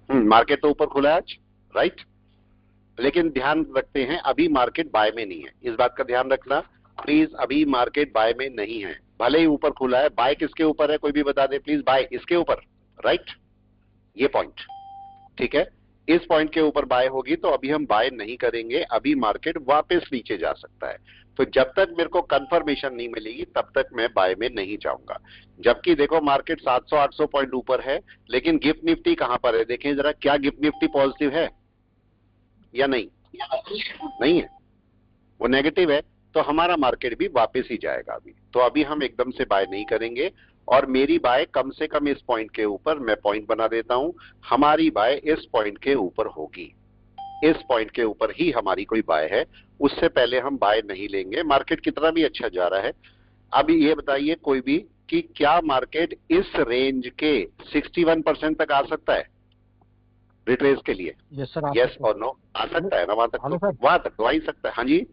Market तो ऊपर खुला है आज, राइट। लेकिन ध्यान रखते हैं अभी मार्केट बाय में नहीं है, इस बात का ध्यान रखना प्लीज। अभी मार्केट बाय में नहीं है, भले ही ऊपर खुला है। बाय किसके ऊपर है, कोई भी बता दे प्लीज। बाय इसके ऊपर, राइट, ये पॉइंट, ठीक है। इस पॉइंट के ऊपर बाय होगी तो अभी हम बाय नहीं करेंगे, अभी मार्केट वापस नीचे जा सकता है। तो जब तक मेरे को कंफर्मेशन नहीं मिलेगी तब तक मैं बाय में नहीं जाऊंगा। जबकि देखो मार्केट 700-800 पॉइंट ऊपर है, लेकिन गिफ्ट निफ्टी कहां पर है देखें जरा, क्या गिफ्ट निफ्टी पॉजिटिव है या नहीं? नहीं है, वो नेगेटिव है। तो हमारा मार्केट भी वापस ही जाएगा अभी। तो अभी हम एकदम से बाय नहीं करेंगे, और मेरी बाय कम से कम इस पॉइंट के ऊपर, मैं पॉइंट बना देता हूं, हमारी बाय इस पॉइंट के ऊपर होगी। इस पॉइंट के ऊपर ही हमारी कोई बाय है, उससे पहले हम बाय नहीं लेंगे। मार्केट कितना भी अच्छा जा रहा है। अभी ये बताइए कोई भी कि क्या मार्केट इस रेंज के 61% तक आ सकता है रिट्रेस के लिए? यस सर, यस और नो, आ सकता है ना वहां तक? हेलो तो सर, वहां तक तो आ ही सकता है। हाँ जी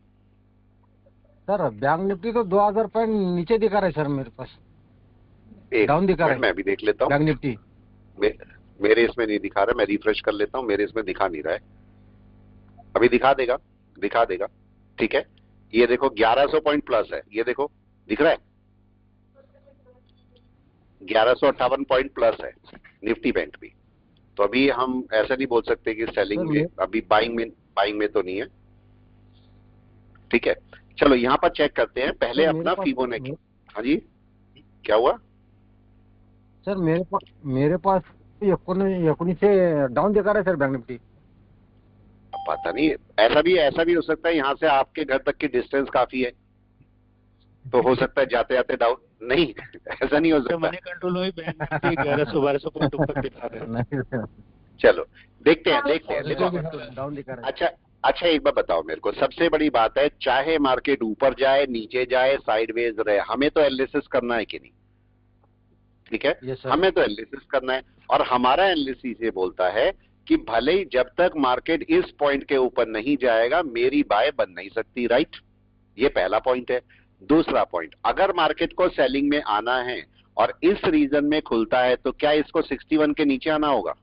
सर बैंक निफ्टी तो 2000 पॉइंट नीचे दिखा रहा है सर मेरे पास, एक डाउन दिखा रहा मिनट है मैं भी देख लेता हूँ। Bank Nifty. मेरे इसमें नहीं दिखा रहा, मैं रिफ्रेश कर लेता हूँ, मेरे इसमें दिखा नहीं रहा है। अभी दिखा देगा, दिखा देगा, ठीक है। ये देखो 1100 पॉइंट प्लस है, ये देखो दिख रहा है 1158 पॉइंट प्लस है निफ्टी बैंक भी। तो अभी हम ऐसा नहीं बोल सकते कि सेलिंग में, अभी बाइंग में तो नहीं है, ठीक है। चलो यहां पर चेक करते हैं पहले अपना फिबोनाची। हाँ जी क्या हुआ सर? मेरे पास 19 से डाउन दिखा रहा है सर बैंक निफ्टी। पता नहीं, ऐसा भी हो सकता है, यहाँ से आपके घर तक की डिस्टेंस काफी है, तो हो सकता है जाते जाते डाउन नहीं, ऐसा नहीं हो सकता। मनी कंट्रोल में 1100-1200 पॉइंट ऊपर दिखा रहे हैं। चलो देखते हैं डाउन दिखा रहा है। अच्छा एक बार बताओ मेरे को, सबसे बड़ी बात है, चाहे मार्केट ऊपर जाए नीचे जाए साइडवेज रहे, हमें तो एनालिसिस करना है कि नहीं? ठीक है, हमें तो एनालिसिस करना है। और हमारा एनालिसिस ये बोलता है कि भले ही जब तक मार्केट इस पॉइंट के ऊपर नहीं जाएगा मेरी बाय बन नहीं सकती, राइट। ये पहला पॉइंट है। दूसरा पॉइंट, अगर मार्केट को सेलिंग में आना है और इस रीजन में खुलता है तो क्या इसको 61 के नीचे आना होगा?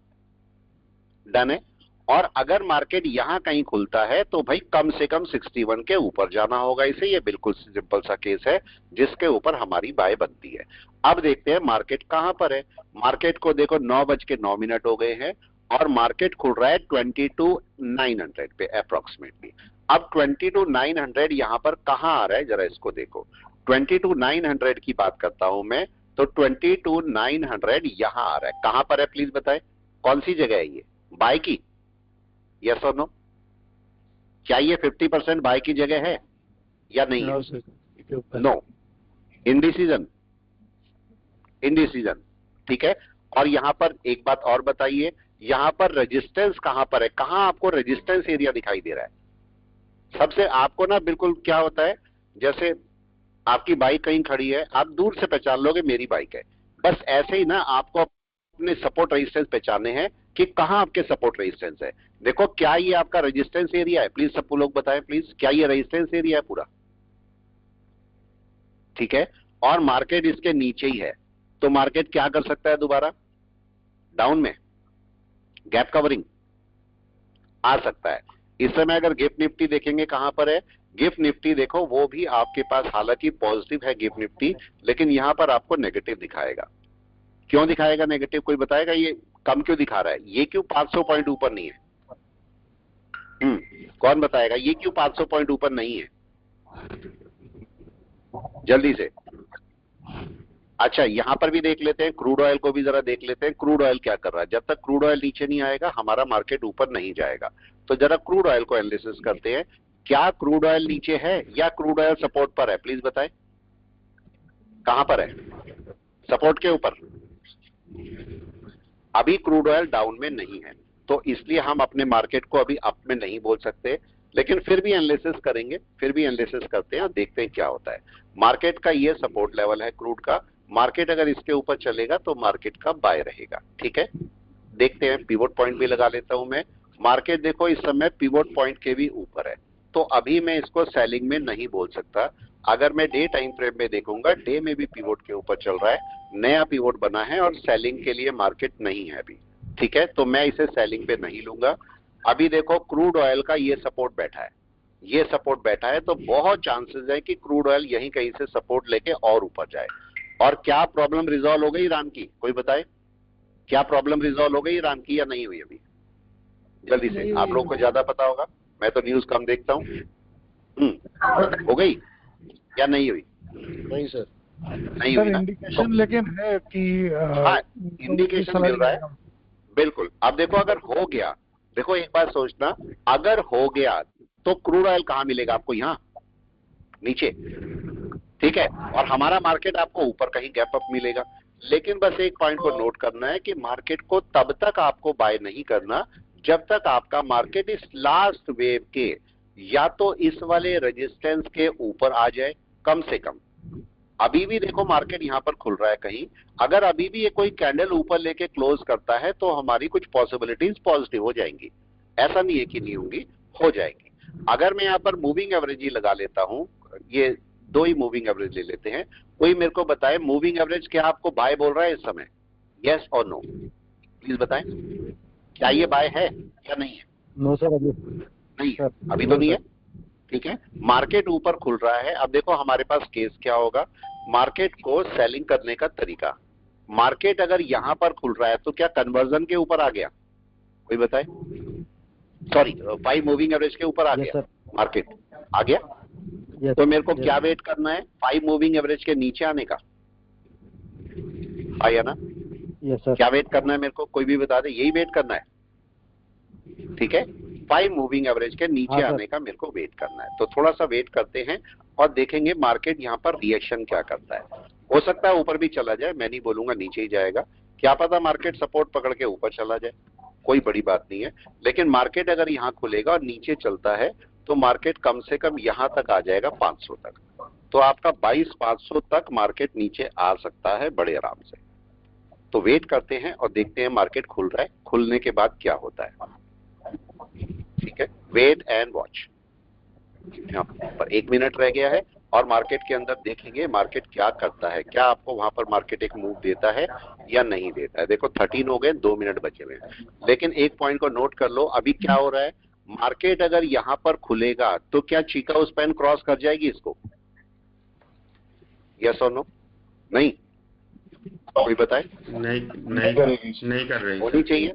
डन है। और अगर मार्केट यहां कहीं खुलता है तो भाई कम से कम 61 के ऊपर जाना होगा इसे। ये बिल्कुल सिंपल सा केस है जिसके ऊपर हमारी बाय बनती है। अब देखते हैं मार्केट कहां पर है। मार्केट को देखो 9:09 हो गए हैं और मार्केट खुल रहा है 22,900 पे अप्रोक्सीमेटली। अब 22,900 यहां पर कहां आ रहा है जरा इसको देखो। 22,900 की बात करता हूं मैं, तो 22,900 यहां आ रहा है। कहां पर है प्लीज बताएं, कौन सी जगह है ये बाय की? यस और नो, क्या ये 50% बाय की जगह है या नहीं है? नो, इंडिसीजन, इंडिसीजन, ठीक है। और यहां पर एक बात और बताइए, यहां पर रेजिस्टेंस कहां पर है? कहां आपको रेजिस्टेंस एरिया दिखाई दे रहा है? सबसे आपको ना बिल्कुल क्या होता है, जैसे आपकी बाइक कहीं खड़ी है, आप दूर से पहचान लोगे मेरी बाइक है, बस ऐसे ही ना आपको अपने सपोर्ट रेजिस्टेंस पहचाने हैं कि कहां आपके सपोर्ट रेजिस्टेंस है। देखो क्या ये आपका रेजिस्टेंस एरिया है? प्लीज सब लोग बताएं प्लीज, क्या ये रेजिस्टेंस एरिया है पूरा? ठीक है। और मार्केट इसके नीचे ही है, तो मार्केट क्या कर सकता है? दोबारा डाउन में गैप कवरिंग आ सकता है। इस समय अगर गिफ्ट निफ्टी देखेंगे कहां पर है, गिफ्ट निफ्टी देखो वो भी आपके पास, हालांकि पॉजिटिव है गिफ्ट निफ्टी, लेकिन यहां पर आपको नेगेटिव दिखाएगा। क्यों दिखाएगा नेगेटिव, कोई बताएगा ये कम क्यों दिखा रहा है? ये क्यों 500 पॉइंट ऊपर नहीं है? कौन बताएगा ये क्यों 500 पॉइंट ऊपर नहीं है? जल्दी से। अच्छा यहां पर भी देख लेते हैं, क्रूड ऑयल को भी जरा देख लेते हैं, क्रूड ऑयल क्या कर रहा है। जब तक क्रूड ऑयल नीचे नहीं आएगा हमारा मार्केट ऊपर नहीं जाएगा। तो जरा क्रूड ऑयल को एनालिसिस करते हैं, क्या क्रूड ऑयल नीचे है या क्रूड ऑयल सपोर्ट पर है? प्लीज बताएं कहां पर है? सपोर्ट के ऊपर। अभी क्रूड ऑयल डाउन में नहीं है, तो इसलिए हम अपने मार्केट को अभी अप में नहीं बोल सकते, लेकिन फिर भी एनालिसिस करेंगे, फिर भी एनालिसिस करते हैं और देखते हैं क्या होता है। मार्केट का ये सपोर्ट लेवल है क्रूड का, मार्केट अगर इसके ऊपर चलेगा तो मार्केट का बाय रहेगा, ठीक है। देखते हैं, पिवोट पॉइंट भी लगा लेता हूं मैं। मार्केट देखो इस समय पिवोट पॉइंट के भी ऊपर है, तो अभी मैं इसको सेलिंग में नहीं बोल सकता। अगर मैं डे टाइम फ्रेम में देखूंगा, डे में भी पिवोट के ऊपर चल रहा है, नया पिवोट बना है और सेलिंग के लिए मार्केट नहीं है अभी। ठीक है, तो मैं इसे सेलिंग पे नहीं लूंगा। अभी देखो क्रूड ऑयल का ये सपोर्ट बैठा है, ये सपोर्ट बैठा है, तो बहुत चांसेस है कि क्रूड ऑयल यहीं कहीं से सपोर्ट लेके और ऊपर जाए। और क्या प्रॉब्लम रिजॉल्व हो गई ईरान की, कोई बताए? क्या प्रॉब्लम रिजॉल्व हो गई ईरान की या नहीं हुई अभी? जल्दी से, आप लोगों को ज्यादा पता होगा, मैं तो न्यूज कम देखता हूँ। हो गई या नहीं हुई? नहीं सर, नहीं हुई ना? इंडिकेशन लेकिन है कि हाँ, इंडिकेशन मिल रहा है, बिल्कुल। अब देखो अगर हो गया, देखो एक बात सोचना, अगर हो गया तो क्रूड ऑयल कहां मिलेगा आपको? यहां नीचे, ठीक है, और हमारा मार्केट आपको ऊपर कहीं गैप अप मिलेगा। लेकिन बस एक पॉइंट को नोट करना है कि मार्केट को तब तक आपको बाय नहीं करना जब तक आपका मार्केट इस लास्ट वेव के या तो इस वाले रेजिस्टेंस के ऊपर आ जाए कम से कम। अभी भी देखो मार्केट यहां पर खुल रहा है कहीं, अगर अभी भी ये कोई कैंडल ऊपर लेके क्लोज करता है तो हमारी कुछ पॉसिबिलिटीज पॉजिटिव हो जाएंगी, ऐसा नहीं है कि नहीं होंगी, हो जाएंगी। अगर मैं यहां पर मूविंग एवरेज ही लगा लेता हूं, ये दो ही मूविंग एवरेज ले लेते हैं, कोई मेरे को बताए मूविंग एवरेज क्या आपको बाय बोल रहा है इस समय? यस और नो, प्लीज बताएं, क्या ये बाय है या नहीं है? नो सर, अभी नहीं है, अभी तो नहीं है, ठीक है। मार्केट ऊपर खुल रहा है, अब देखो हमारे पास केस क्या होगा, मार्केट को सेलिंग करने का तरीका। मार्केट अगर यहां पर खुल रहा है तो क्या कन्वर्जन के ऊपर आ गया, कोई बताए? सॉरी, 5 मूविंग एवरेज के ऊपर आ गया मार्केट, आ गया। तो मेरे को क्या वेट करना है? 5 मूविंग एवरेज के नीचे आने का, आया ना? Yes sir. क्या वेट करना है मेरे को, कोई भी बता दे, यही वेट करना है, ठीक है। 5 मूविंग एवरेज के नीचे आने का मेरे को वेट करना है, तो थोड़ा सा वेट करते हैं और देखेंगे मार्केट यहाँ पर रिएक्शन क्या करता है। हो सकता है ऊपर भी चला जाए, मैं नहीं बोलूंगा नीचे ही जाएगा, क्या पता मार्केट सपोर्ट पकड़ के ऊपर चला जाए, कोई बड़ी बात नहीं है। लेकिन मार्केट अगर यहाँ खुलेगा और नीचे चलता है तो मार्केट कम से कम यहाँ तक आ जाएगा 500 तक, तो आपका 22,500 तक मार्केट नीचे आ सकता है बड़े आराम से। तो वेट करते हैं और देखते हैं मार्केट खुल रहा है, खुलने के बाद क्या होता है, ठीक है। Wait and watch. यहाँ पर 1 मिनट रह गया है और मार्केट के अंदर देखेंगे मार्केट क्या करता है, क्या आपको वहां पर मार्केट एक मूव देता है या नहीं देता है। देखो 13 हो गए, 2 मिनट बचे हुए हैं। लेकिन एक पॉइंट को नोट कर लो, अभी क्या हो रहा है, मार्केट अगर यहां पर खुलेगा तो क्या चीका उस पेन क्रॉस कर जाएगी इसको? यस और नो? नहीं, कोई बताए? नहीं कर रही। होनी चाहिए,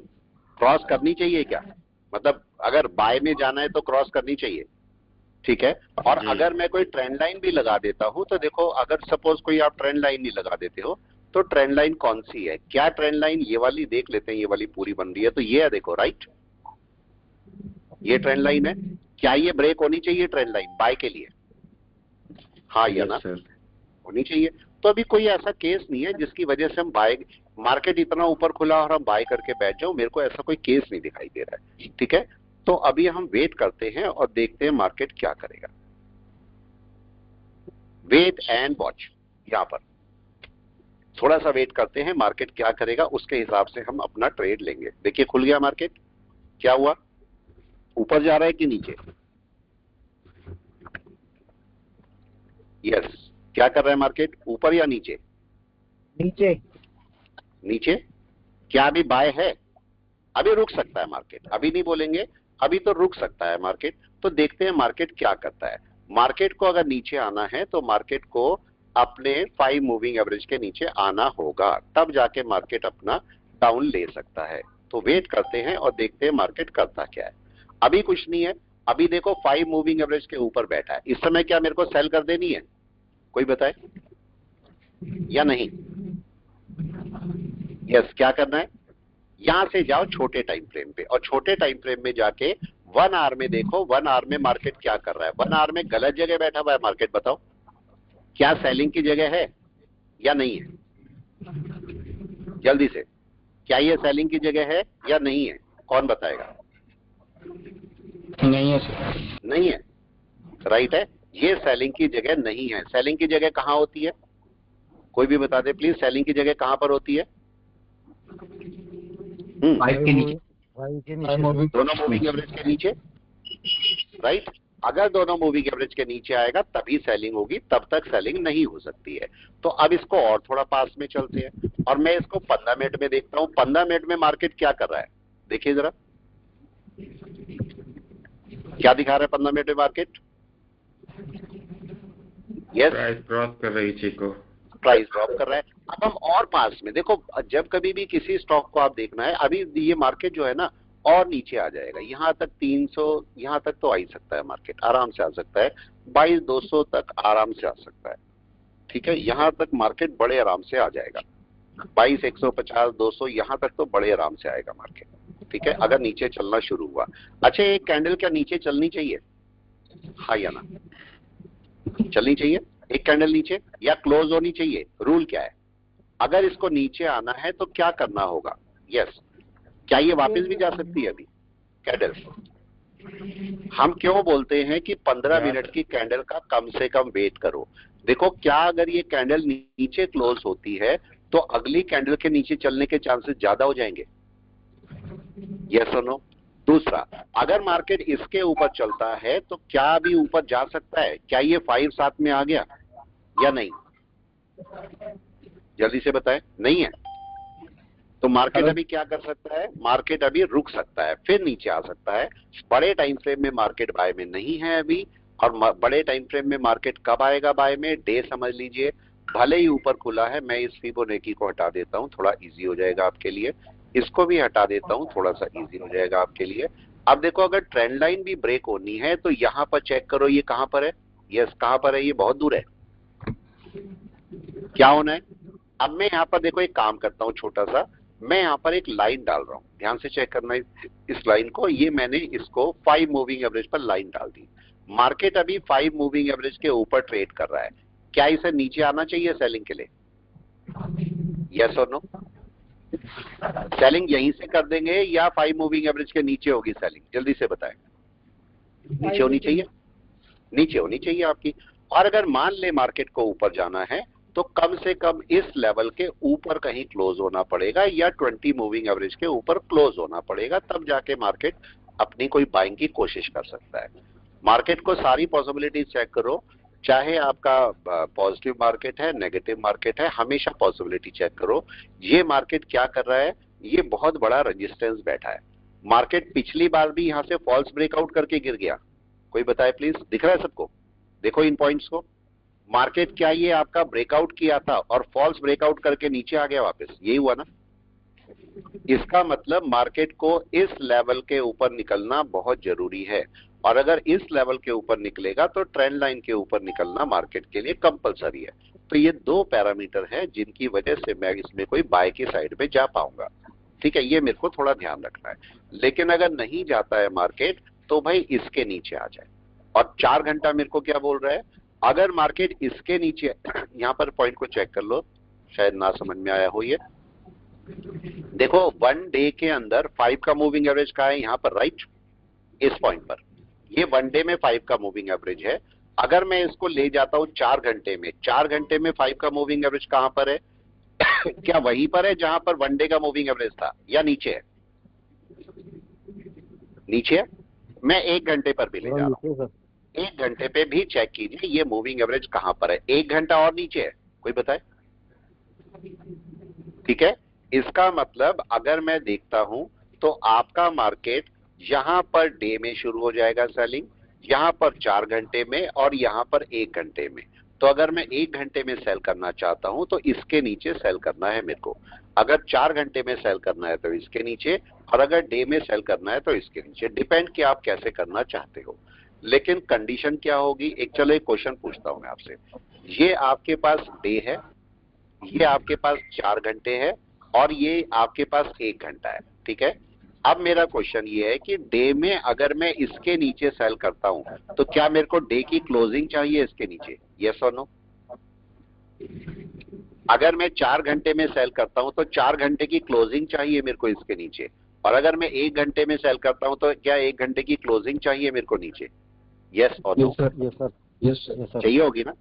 क्रॉस करनी चाहिए क्या? मतलब अगर बाय में जाना है तो क्रॉस करनी चाहिए, ठीक है। और अगर मैं कोई ट्रेंड लाइन भी लगा देता हूं तो देखो, अगर सपोज कोई आप ट्रेंड लाइन नहीं लगा देते हो तो ट्रेंड लाइन कौन सी है? क्या ट्रेंड लाइन? ये वाली देख लेते हैं, ये वाली पूरी बन रही है तो ये है, देखो राइट, ये ट्रेंड लाइन है। क्या ये ब्रेक होनी चाहिए ट्रेंड लाइन बाय के लिए? हाँ या ना? होनी चाहिए। तो अभी कोई ऐसा केस नहीं है जिसकी वजह से हम बाय, मार्केट इतना ऊपर खुला और हम बाय करके बैठ जाओ, मेरे को ऐसा कोई केस नहीं दिखाई दे रहा है, ठीक है। तो अभी हम वेट करते हैं और देखते हैं मार्केट क्या करेगा। वेट एंड वॉच, यहां पर थोड़ा सा वेट करते हैं मार्केट क्या करेगा, उसके हिसाब से हम अपना ट्रेड लेंगे। देखिए खुल गया मार्केट, क्या हुआ, ऊपर जा रहा है कि नीचे? यस, क्या कर रहा है मार्केट, ऊपर या नीचे? नीचे। नीचे। क्या अभी बाय है? अभी रुक सकता है मार्केट, अभी नहीं बोलेंगे, अभी तो रुक सकता है मार्केट। तो देखते हैं मार्केट क्या करता है। मार्केट को अगर नीचे आना है तो मार्केट को अपने 5 मूविंग एवरेज के नीचे आना होगा, तब जाके मार्केट अपना डाउन ले सकता है। तो वेट करते हैं और देखते हैं मार्केट करता क्या है। अभी कुछ नहीं है, अभी देखो 5 मूविंग एवरेज के ऊपर बैठा है। इस समय क्या मेरे को सेल कर देनी है, कोई बताए या नहीं? यस, क्या करना है, यहां से जाओ छोटे टाइम फ्रेम पे, और छोटे टाइम फ्रेम में जाके 1 आवर में देखो 1 आवर में मार्केट क्या कर रहा है। 1 आवर में गलत जगह बैठा हुआ है मार्केट, बताओ क्या सेलिंग की जगह है या नहीं है? जल्दी से, क्या ये सेलिंग की जगह है या नहीं है, कौन बताएगा? नहीं है सर। नहीं है, राइट है, ये सेलिंग की जगह नहीं है। सेलिंग की जगह कहां होती है, कोई भी बता दे प्लीज, सेलिंग की जगह कहां पर होती है? 5 के नीचे, दोनों मूविंग एवरेज के नीचे, राइट। अगर दोनों मूविंग एवरेज के नीचे आएगा तभी सेलिंग होगी, तब तक सेलिंग नहीं हो सकती है। तो अब इसको और थोड़ा पास में चलते हैं और मैं इसको 15 मिनट में देखता हूं। 15 मिनट में मार्केट क्या कर रहा है, देखिए जरा क्या दिखा रहा है 15 मिनट में मार्केट। यस, प्राइस क्रॉस कर रही थी को, प्राइस ड्रॉप कर रहा है। अब हम और पास में देखो, जब कभी भी किसी स्टॉक को आप देखना है, अभी ये मार्केट जो है ना और नीचे आ जाएगा, यहां तक 300, यहां तक तो आ ही सकता है, मार्केट आराम से आ सकता है, 22,200 तक आराम से आ सकता है, ठीक है। यहां तक मार्केट बड़े आराम से आ जाएगा, 22,150, 200 यहां तक तो बड़े आराम से आएगा मार्केट, ठीक है, अगर नीचे चलना शुरू हुआ। अच्छा, एक कैंडल क्या नीचे चलनी चाहिए, हाँ या ना, चलनी चाहिए एक कैंडल नीचे, या क्लोज होनी चाहिए? रूल क्या है, अगर इसको नीचे आना है तो क्या करना होगा? यस, क्या ये वापस भी जा सकती है अभी कैंडल? हम क्यों बोलते हैं कि 15 मिनट की कैंडल का कम से कम वेट करो। देखो, क्या अगर ये कैंडल नीचे क्लोज होती है तो अगली कैंडल के नीचे चलने के चांसेस ज्यादा हो जाएंगे, यस और नो? दूसरा, अगर मार्केट इसके ऊपर चलता है तो क्या अभी ऊपर जा सकता है? क्या ये 5 साथ में आ गया या नहीं? जल्दी से बताएं, नहीं है। तो मार्केट अभी क्या कर सकता है, मार्केट अभी रुक सकता है, फिर नीचे आ सकता है। बड़े टाइम फ्रेम में मार्केट बाय में नहीं है अभी, और बड़े टाइम फ्रेम में मार्केट कब आएगा बाय में? डे समझ लीजिए, भले ही ऊपर खुला है, मैं इस फिबोनाची को हटा देता हूं, थोड़ा इजी हो जाएगा आपके लिए, इसको भी हटा देता हूं, थोड़ा सा इजी हो जाएगा आपके लिए। अब देखो, अगर ट्रेंड लाइन भी ब्रेक होनी है तो यहां पर चेक करो, ये कहां पर है, यस कहां पर है, ये बहुत दूर है, क्या होना है? अब मैं यहां पर देखो एक काम करता हूं छोटा सा, मैं यहां पर एक लाइन डाल रहा हूं, ध्यान से चेक करना इस लाइन को, ये मैंने इसको 5 मूविंग एवरेज पर लाइन डाल दी। मार्केट अभी 5 मूविंग एवरेज के ऊपर ट्रेड कर रहा है, क्या इसे नीचे आना चाहिए सेलिंग के लिए, यस और नो? सेलिंग यहीं से कर देंगे या 5 मूविंग एवरेज के नीचे होगी सेलिंग, जल्दी से बताएं। नीचे होनी चाहिए, नीचे होनी चाहिए आपकी। और अगर मान ले मार्केट को ऊपर जाना है तो कम से कम इस लेवल के ऊपर कहीं क्लोज होना पड़ेगा, या 20 मूविंग एवरेज के ऊपर क्लोज होना पड़ेगा, तब जाके मार्केट अपनी कोई बाइंग की कोशिश कर सकता है। मार्केट को सारी पॉसिबिलिटीज चेक करो, चाहे आपका पॉजिटिव मार्केट है, नेगेटिव मार्केट है, हमेशा पॉसिबिलिटी चेक करो। ये मार्केट क्या कर रहा है, ये बहुत बड़ा रेजिस्टेंस बैठा है। मार्केट पिछली बार भी यहां से फॉल्स ब्रेकआउट करके गिर गया, कोई बताए प्लीज, दिख रहा है सबको? देखो इन पॉइंट्स को, मार्केट क्या ये आपका ब्रेकआउट किया था और फॉल्स ब्रेकआउट करके नीचे आ गया वापस, यही हुआ ना? इसका मतलब मार्केट को इस लेवल के ऊपर निकलना बहुत जरूरी है, और अगर इस लेवल के ऊपर निकलेगा तो ट्रेंड लाइन के ऊपर निकलना मार्केट के लिए कंपलसरी है। तो ये 2 पैरामीटर है जिनकी वजह से मैं इसमें कोई बाय की साइड पे जा पाऊंगा, ठीक है, ये मेरे को थोड़ा ध्यान रखना है। लेकिन अगर नहीं जाता है मार्केट तो भाई इसके नीचे आ जाए। और 4 घंटा मेरे को क्या बोल रहा है, अगर मार्केट इसके नीचे, यहां पर पॉइंट को चेक कर लो, शायद ना समझ में आया हो ये, देखो 1 डे के अंदर 5 का मूविंग एवरेज का है यहां पर, राइट, इस पॉइंट पर ये 1 डे में 5 का मूविंग एवरेज है। अगर मैं इसको ले जाता हूं 4 घंटे में, 4 घंटे में 5 का मूविंग एवरेज कहां पर है? क्या वहीं पर है जहां पर 1 डे का मूविंग एवरेज था, या नीचे है? नीचे है। मैं 1 घंटे पर भी ले जा रहा हूं, 1 घंटे पे भी चेक कीजिए ये मूविंग एवरेज कहां पर है, 1 घंटा और नीचे है, कोई बताए? ठीक है, इसका मतलब अगर मैं देखता हूं तो आपका मार्केट यहां पर डे में शुरू हो जाएगा सेलिंग, यहां पर 4 घंटे में, और यहां पर 1 घंटे में। तो अगर मैं 1 घंटे में सेल करना चाहता हूं तो इसके नीचे सेल करना है मेरे को, अगर 4 घंटे में सेल करना है तो इसके नीचे, और अगर डे में सेल करना है तो इसके नीचे, डिपेंड कि आप कैसे करना चाहते हो। लेकिन कंडीशन क्या होगी, चलो एक क्वेश्चन पूछता हूं मैं आपसे, ये आपके पास डे है, ये आपके पास 4 घंटे है, और ये आपके पास 1 घंटा है, ठीक है। अब मेरा क्वेश्चन ये है कि डे में अगर मैं इसके नीचे सेल करता हूं तो क्या मेरे को डे की क्लोजिंग चाहिए इसके नीचे, यस और नो? अगर मैं 4 घंटे में सेल करता हूं तो 4 घंटे की क्लोजिंग चाहिए मेरे को इसके नीचे, और अगर मैं 1 घंटे में सेल करता हूं तो क्या 1 घंटे की क्लोजिंग चाहिए मेरे को नीचे, यस और नो? यस सर, चाहिए होगी ना।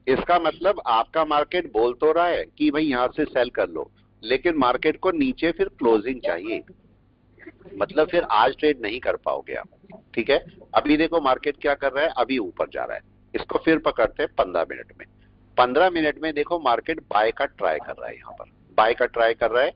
इसका मतलब आपका मार्केट बोल तो रहा है कि भाई यहां से सेल कर लो, लेकिन मार्केट को नीचे फिर क्लोजिंग चाहिए, मतलब फिर आज ट्रेड नहीं कर पाओगे आप। ठीक है, अभी देखो मार्केट क्या कर रहा है, अभी ऊपर जा रहा है, इसको फिर पकड़ते हैं 15 मिनट में। 15 मिनट में देखो मार्केट बाय का ट्राई कर रहा है, यहाँ पर बाय का ट्राई कर रहा है।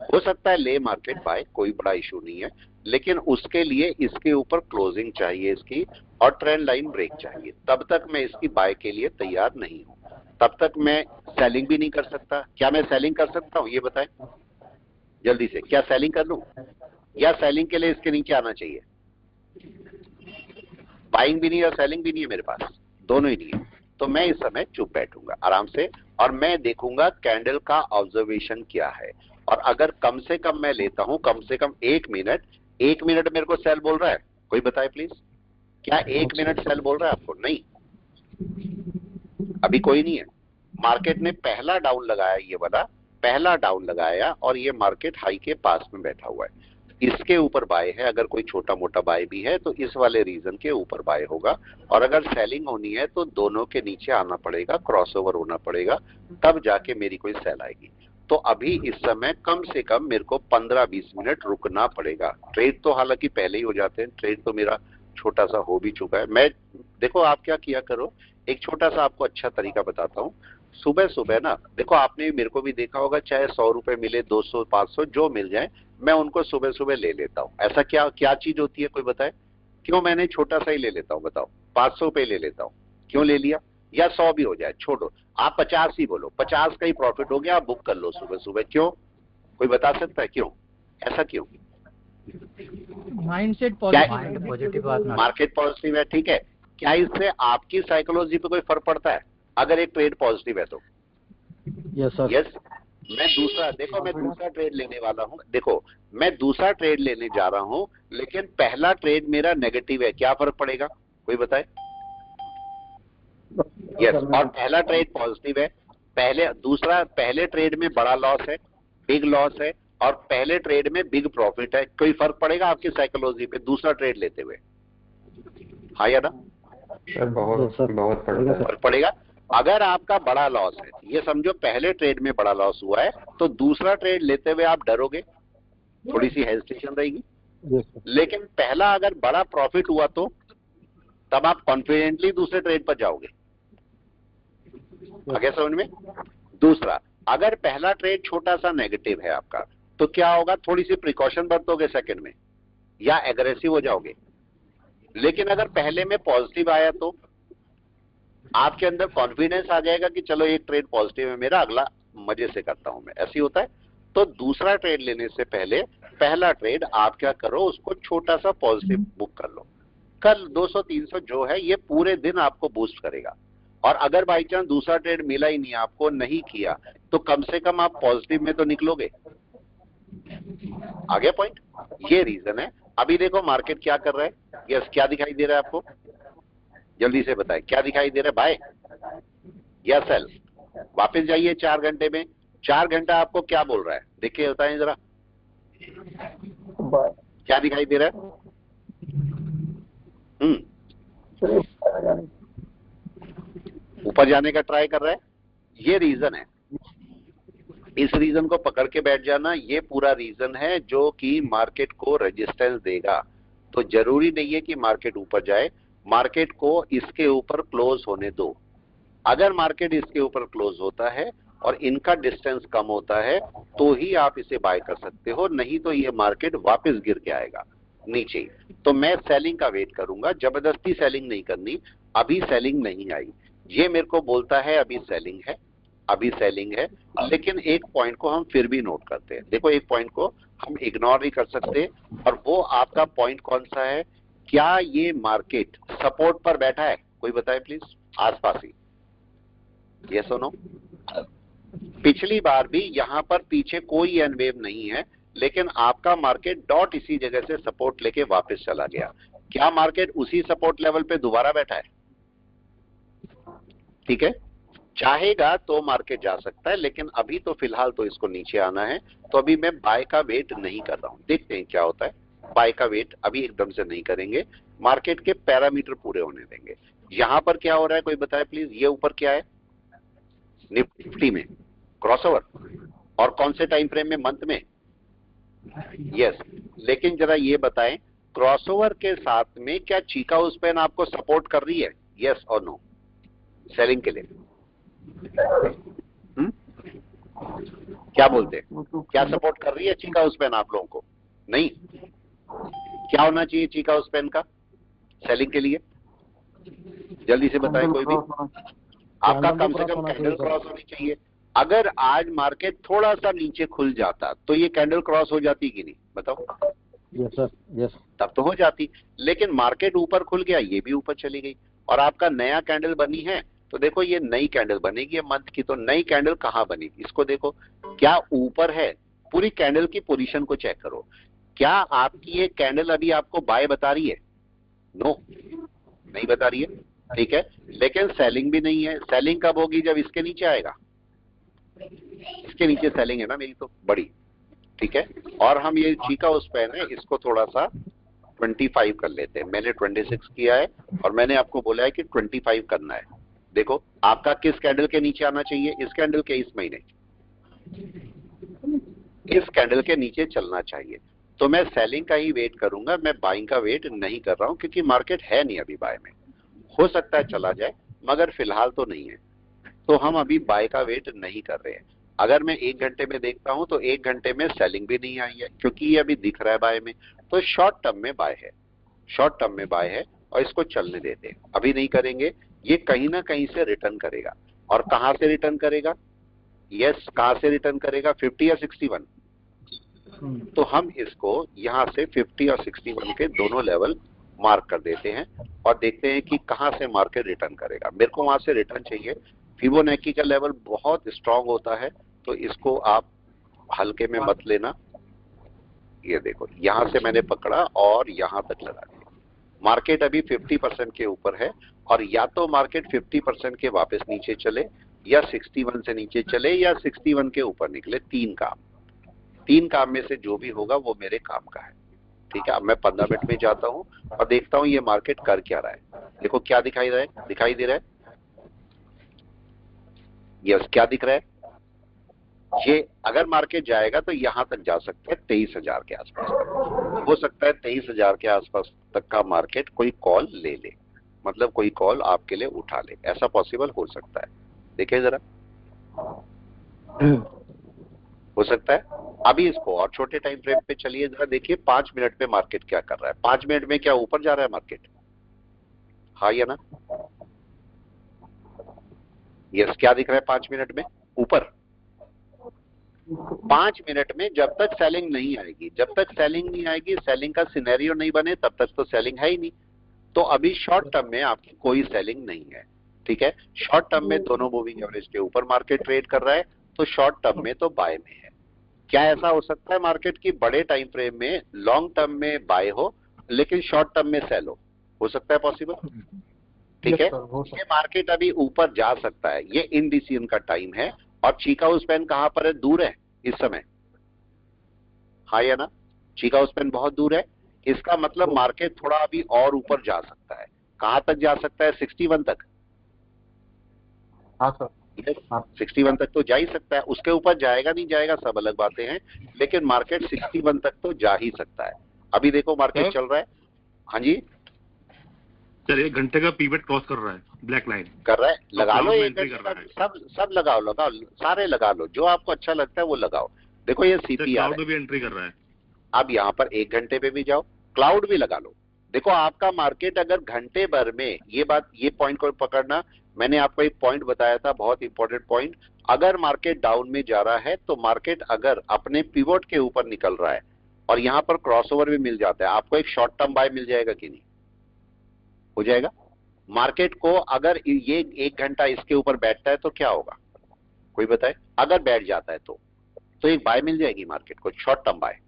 हो सकता है ले मार्केट बाय, कोई बड़ा इशू नहीं है, लेकिन उसके लिए इसके ऊपर क्लोजिंग चाहिए इसकी, और ट्रेंड लाइन ब्रेक चाहिए। तब तक मैं इसकी बाय के लिए तैयार नहीं हूं, तब तक मैं सेलिंग भी नहीं कर सकता। क्या मैं सेलिंग कर सकता हूं, ये बताएं जल्दी से, क्या सेलिंग कर लूं, या सेलिंग के लिए इसके नीचे आना चाहिए? बाइंग भी नहीं और सेलिंग भी नहीं है मेरे पास, दोनों ही नहीं है। तो मैं इस समय चुप बैठूंगा आराम से, और मैं देखूंगा कैंडल का ऑब्जर्वेशन क्या है। और अगर कम से कम मैं लेता हूं, कम से कम 1 मिनट, 1 मिनट मेरे को सेल बोल रहा है, कोई बताए प्लीज, क्या 1 मिनट सेल बोल रहा है आपको? नहीं, अभी कोई नहीं है। मार्केट ने पहला डाउन लगाया, ये वाला पहला डाउन लगाया, और ये मार्केट हाई के पास में बैठा हुआ है, इसके ऊपर बाय है। अगर कोई छोटा मोटा बाय भी है तो इस वाले रीजन के ऊपर बाय होगा, और अगर सेलिंग होनी है तो दोनों के नीचे आना पड़ेगा, क्रॉसओवर होना पड़ेगा, तब जाके मेरी कोई सेल आएगी। तो अभी इस समय कम से कम मेरे को 15-20 मिनट रुकना पड़ेगा। ट्रेड तो हालांकि पहले ही हो जाते हैं, ट्रेड तो मेरा छोटा सा हो भी चुका है। मैं देखो आप क्या किया करो, एक छोटा सा आपको अच्छा तरीका बताता हूँ। सुबह सुबह ना देखो, आपने मेरे को भी देखा होगा, चाहे 100 रुपए मिले, 200 500 जो मिल जाए, मैं उनको सुबह सुबह ले लेता हूँ। ऐसा क्या क्या चीज होती है, कोई बताए क्यों मैंने छोटा सा ही ले लेता हूँ? बताओ, 500 रुपए ले लेता हूँ, क्यों ले लिया? या 100 भी हो जाए, छोड़ो, आप 50 ही बोलो, 50 का ही प्रॉफिट हो गया, आप बुक कर लो सुबह सुबह। क्यों, कोई बता सकता है क्यों, ऐसा क्यों? माइंडसेट पॉजिटिव, मार्केट पॉजिटिव है, ठीक है। क्या इससे आपकी साइकोलॉजी पे कोई फर्क पड़ता है अगर एक ट्रेड पॉजिटिव है तो? Yes sir. यस। मैं दूसरा, देखो मैं दूसरा ट्रेड लेने वाला हूं, देखो मैं दूसरा ट्रेड लेने जा रहा हूं, लेकिन पहला ट्रेड मेरा नेगेटिव है, क्या फर्क पड़ेगा, कोई बताए? यस। और पहला ट्रेड पॉजिटिव है, पहले ट्रेड में बड़ा लॉस है, बिग लॉस है, और पहले ट्रेड में बिग प्रॉफिट है। कोई फर्क पड़ेगा आपकी साइकोलॉजी पे दूसरा ट्रेड लेते हुए? हाँ या ना? सर बहुत पड़ता है। फर्क पड़ेगा। अगर आपका बड़ा लॉस है, ये समझो पहले ट्रेड में बड़ा लॉस हुआ है, तो दूसरा ट्रेड लेते हुए आप डरोगे, थोड़ी सी हेजिटेशन रहेगी। लेकिन पहला अगर बड़ा प्रॉफिट हुआ तो तब आप कॉन्फिडेंटली दूसरे ट्रेड पर जाओगे। आगे समझ में? दूसरा, अगर पहला ट्रेड छोटा सा नेगेटिव है आपका, तो क्या होगा, थोड़ी सी प्रिकॉशन बरतोगे सेकंड में, या एग्रेसिव हो जाओगे। लेकिन अगर पहले में पॉजिटिव आया तो आपके अंदर कॉन्फिडेंस आ जाएगा कि चलो एक ट्रेड पॉजिटिव है मेरा, अगला मजे से करता हूं मैं, ऐसी होता है। तो दूसरा ट्रेड लेने से पहले पहला ट्रेड आप क्या करो, उसको छोटा सा पॉजिटिव बुक कर लो। कल 200-300 जो है ये पूरे दिन आपको बूस्ट करेगा। और अगर बाई चांस दूसरा ट्रेड मिला ही नहीं, आपको नहीं किया, तो कम से कम आप पॉजिटिव में तो निकलोगे। आगे पॉइंट, ये रीजन है। अभी देखो मार्केट क्या कर रहा है, यस, क्या दिखाई दे रहा है आपको, जल्दी से बताएं, क्या दिखाई दे रहा है, बाय या सेल? वापस जाइए 4 घंटे में, 4 घंटा आपको क्या बोल रहा है, देखिए बताएं जरा, क्या दिखाई दे रहा है? ऊपर जाने का ट्राई कर रहा है, ये रीजन है। इस रीजन को पकड़ के बैठ जाना, ये पूरा रीजन है जो कि मार्केट को रेजिस्टेंस देगा। तो जरूरी नहीं है कि मार्केट ऊपर जाए, मार्केट को इसके ऊपर क्लोज होने दो। अगर मार्केट इसके ऊपर क्लोज होता है और इनका डिस्टेंस कम होता है तो ही आप इसे बाय कर सकते हो, नहीं तो ये मार्केट वापस गिर के आएगा नीचे। तो मैं सेलिंग का वेट करूंगा, जबरदस्ती सेलिंग नहीं करनी। अभी सेलिंग नहीं आई, ये मेरे को बोलता है अभी सेलिंग है, अभी सेलिंग है। लेकिन एक पॉइंट को हम फिर भी नोट करते हैं, देखो एक पॉइंट को हम इग्नोर नहीं कर सकते, और वो आपका पॉइंट कौन सा है, क्या ये मार्केट सपोर्ट पर बैठा है, कोई बताए प्लीज, आसपास ही, यस और नो? पिछली बार भी यहां पर पीछे कोई एन वेव नहीं है, लेकिन आपका मार्केट डॉट इसी जगह से सपोर्ट लेके वापस चला गया। क्या मार्केट उसी सपोर्ट लेवल पे दोबारा बैठा है? ठीक है, चाहेगा तो मार्केट जा सकता है, लेकिन अभी तो फिलहाल तो इसको नीचे आना है। तो अभी मैं बाय का वेट नहीं कर रहा हूं, देखते हैं क्या होता है। बाय का वेट अभी एकदम से नहीं करेंगे, मार्केट के पैरामीटर पूरे होने देंगे। यहां पर क्या हो रहा है, कोई बताए प्लीज, ये ऊपर क्या है निफ्टी में, क्रॉसओवर, और कौन से टाइम फ्रेम में, मंथ में? यस। लेकिन जरा ये बताएं, क्रॉसओवर के साथ में क्या चीका उस पेन आपको सपोर्ट कर रही है, यस और नो, सेलिंग के लिए? क्या बोलते हैं, क्या सपोर्ट कर रही है चीका उस पेन आप लोगों को? नहीं। क्या होना चाहिए चीका उस पेन का सेलिंग के लिए? जल्दी से बताएं कोई भी। आपका कम से कम कैंडल क्रॉस होनी चाहिए। अगर आज मार्केट थोड़ा सा नीचे खुल जाता तो ये कैंडल क्रॉस हो जाती कि नहीं, बताओ? Yes sir, yes. तब तो हो जाती, लेकिन मार्केट ऊपर खुल गया, ये भी ऊपर चली गई और आपका नया कैंडल बनी है। तो देखो ये नई कैंडल बनेगी मंथ की, तो नई कैंडल कहां बनेगी इसको देखो, क्या ऊपर है? पूरी कैंडल की पोजीशन को चेक करो, क्या आपकी ये कैंडल अभी आपको बाय बता रही है? नो, नहीं बता रही है, ठीक है। लेकिन सेलिंग भी नहीं है। सेलिंग कब होगी? जब इसके नीचे आएगा। इसके नीचे सेलिंग है ना मेरी तो बड़ी, ठीक है। और हम ये चीका उस पेन है, इसको थोड़ा सा 25 कर लेते हैं। मैंने 26 किया है और मैंने आपको बोला है कि 25 करना है। देखो आपका किस कैंडल के नीचे आना चाहिए? इस कैंडल के, इस महीने इस कैंडल के नीचे चलना चाहिए। तो मैं सेलिंग का ही वेट करूंगा, मैं बाइंग का वेट नहीं कर रहा हूं, क्योंकि मार्केट है नहीं अभी बाय में। हो सकता है चला जाए, मगर फिलहाल तो नहीं है, तो हम अभी बाय का वेट नहीं कर रहे हैं। अगर मैं 1 घंटे में देखता हूं तो 1 घंटे में सेलिंग भी नहीं आई है, क्योंकि ये अभी दिख रहा है बाय में। तो शॉर्ट टर्म में बाय है, शॉर्ट टर्म में बाय है और इसको चलने देते हैं, अभी नहीं करेंगे। ये कहीं ना कहीं से रिटर्न करेगा, और कहां से रिटर्न करेगा? यस, कहां से रिटर्न करेगा? 50 या 61? तो हम इसको यहां से 50 और 61 के दोनों लेवल मार्क कर देते हैं और देखते हैं कि कहां से मार्केट रिटर्न करेगा। मेरे को वहां से रिटर्न चाहिए। फिबोनाची का लेवल बहुत स्ट्रांग होता है, तो इसको आप हल्के में मत लेना। ये देखो यहां से मैंने पकड़ा और यहां तक लगा दिया। मार्केट अभी 50% के ऊपर है, और या तो मार्केट 50% के वापस नीचे चले, या 61 से नीचे चले, या 61 के ऊपर निकले। तीन काम में से जो भी होगा वो मेरे काम का है, ठीक है। अब मैं 15 मिनट में जाता हूं और देखता हूं ये मार्केट कर क्या रहा है। देखो क्या दिखाई दे रहा है? यस, क्या दिख रहा है? ये अगर मार्केट जाएगा तो यहां तक जा सकता है 23,000 के आसपास तक। हो सकता है 23,000 के आसपास तक का मार्केट कोई कॉल ले ले, मतलब कोई कॉल आपके लिए उठा ले, ऐसा पॉसिबल हो सकता है। देखिए जरा, हो सकता है। अभी इसको और छोटे टाइम फ्रेम पे चलिए जरा, देखिए 5 मिनट में मार्केट क्या कर रहा है। 5 मिनट में क्या ऊपर जा रहा है मार्केट? हाँ या ना? यस, क्या दिख रहा है 5 मिनट में? ऊपर। 5 मिनट में जब तक सेलिंग नहीं आएगी, सेलिंग का सिनेरियो नहीं बने, तब तक तो सेलिंग है ही नहीं। तो अभी शॉर्ट टर्म में आपकी कोई सेलिंग नहीं है, ठीक है। शॉर्ट टर्म में दोनों मूविंग एवरेज के ऊपर मार्केट ट्रेड कर रहा है, तो शॉर्ट टर्म में तो बाय में है। क्या ऐसा हो सकता है मार्केट की बड़े टाइम फ्रेम में लॉन्ग टर्म में बाय हो, लेकिन शॉर्ट टर्म में सेल हो सकता है पॉसिबल, ठीक है। ये मार्केट अभी ऊपर जा सकता है, ये इनडिसीजन का टाइम है। और चीका उस पेन कहां पर है? दूर है इस समय, हाँ या ना? चीका उस पेन बहुत दूर है। इसका मतलब मार्केट थोड़ा अभी और ऊपर जा सकता है। कहां तक जा सकता है? 61 तक। हाँ सर, 61 तक तो जा ही सकता है, उसके ऊपर जाएगा नहीं जाएगा सब अलग बातें हैं, लेकिन मार्केट 61 तक तो जा ही सकता है। अभी देखो मार्केट चल रहा है, हाँ जी सर 1 घंटे का पीवट क्रॉस कर रहा है, ब्लैक लाइन कर रहा है। लगा लो 1 एंट्री घंटे कर रहा का, सब लगाओ, सारे लगा लो, जो आपको अच्छा लगता है वो लगाओ। देखो ये सीपीआर क्लाउड भी एंट्री कर रहा है। अब यहाँ पर 1 घंटे पे भी जाओ, क्लाउड भी लगा लो। देखो आपका मार्केट अगर घंटे भर में, ये पॉइंट को पकड़ना, मैंने आपको एक पॉइंट बताया था, बहुत इंपॉर्टेंट पॉइंट। अगर मार्केट डाउन में जा रहा है, तो मार्केट अगर अपने पिवोट के ऊपर निकल रहा है और यहां पर क्रॉसओवर भी मिल जाता है, आपको एक शॉर्ट टर्म बाय मिल जाएगा कि नहीं? हो जाएगा। मार्केट को अगर ये 1 घंटा इसके ऊपर बैठता है तो क्या होगा, कोई बताए? अगर बैठ जाता है तो एक बाय मिल जाएगी मार्केट को, शॉर्ट टर्म बाय।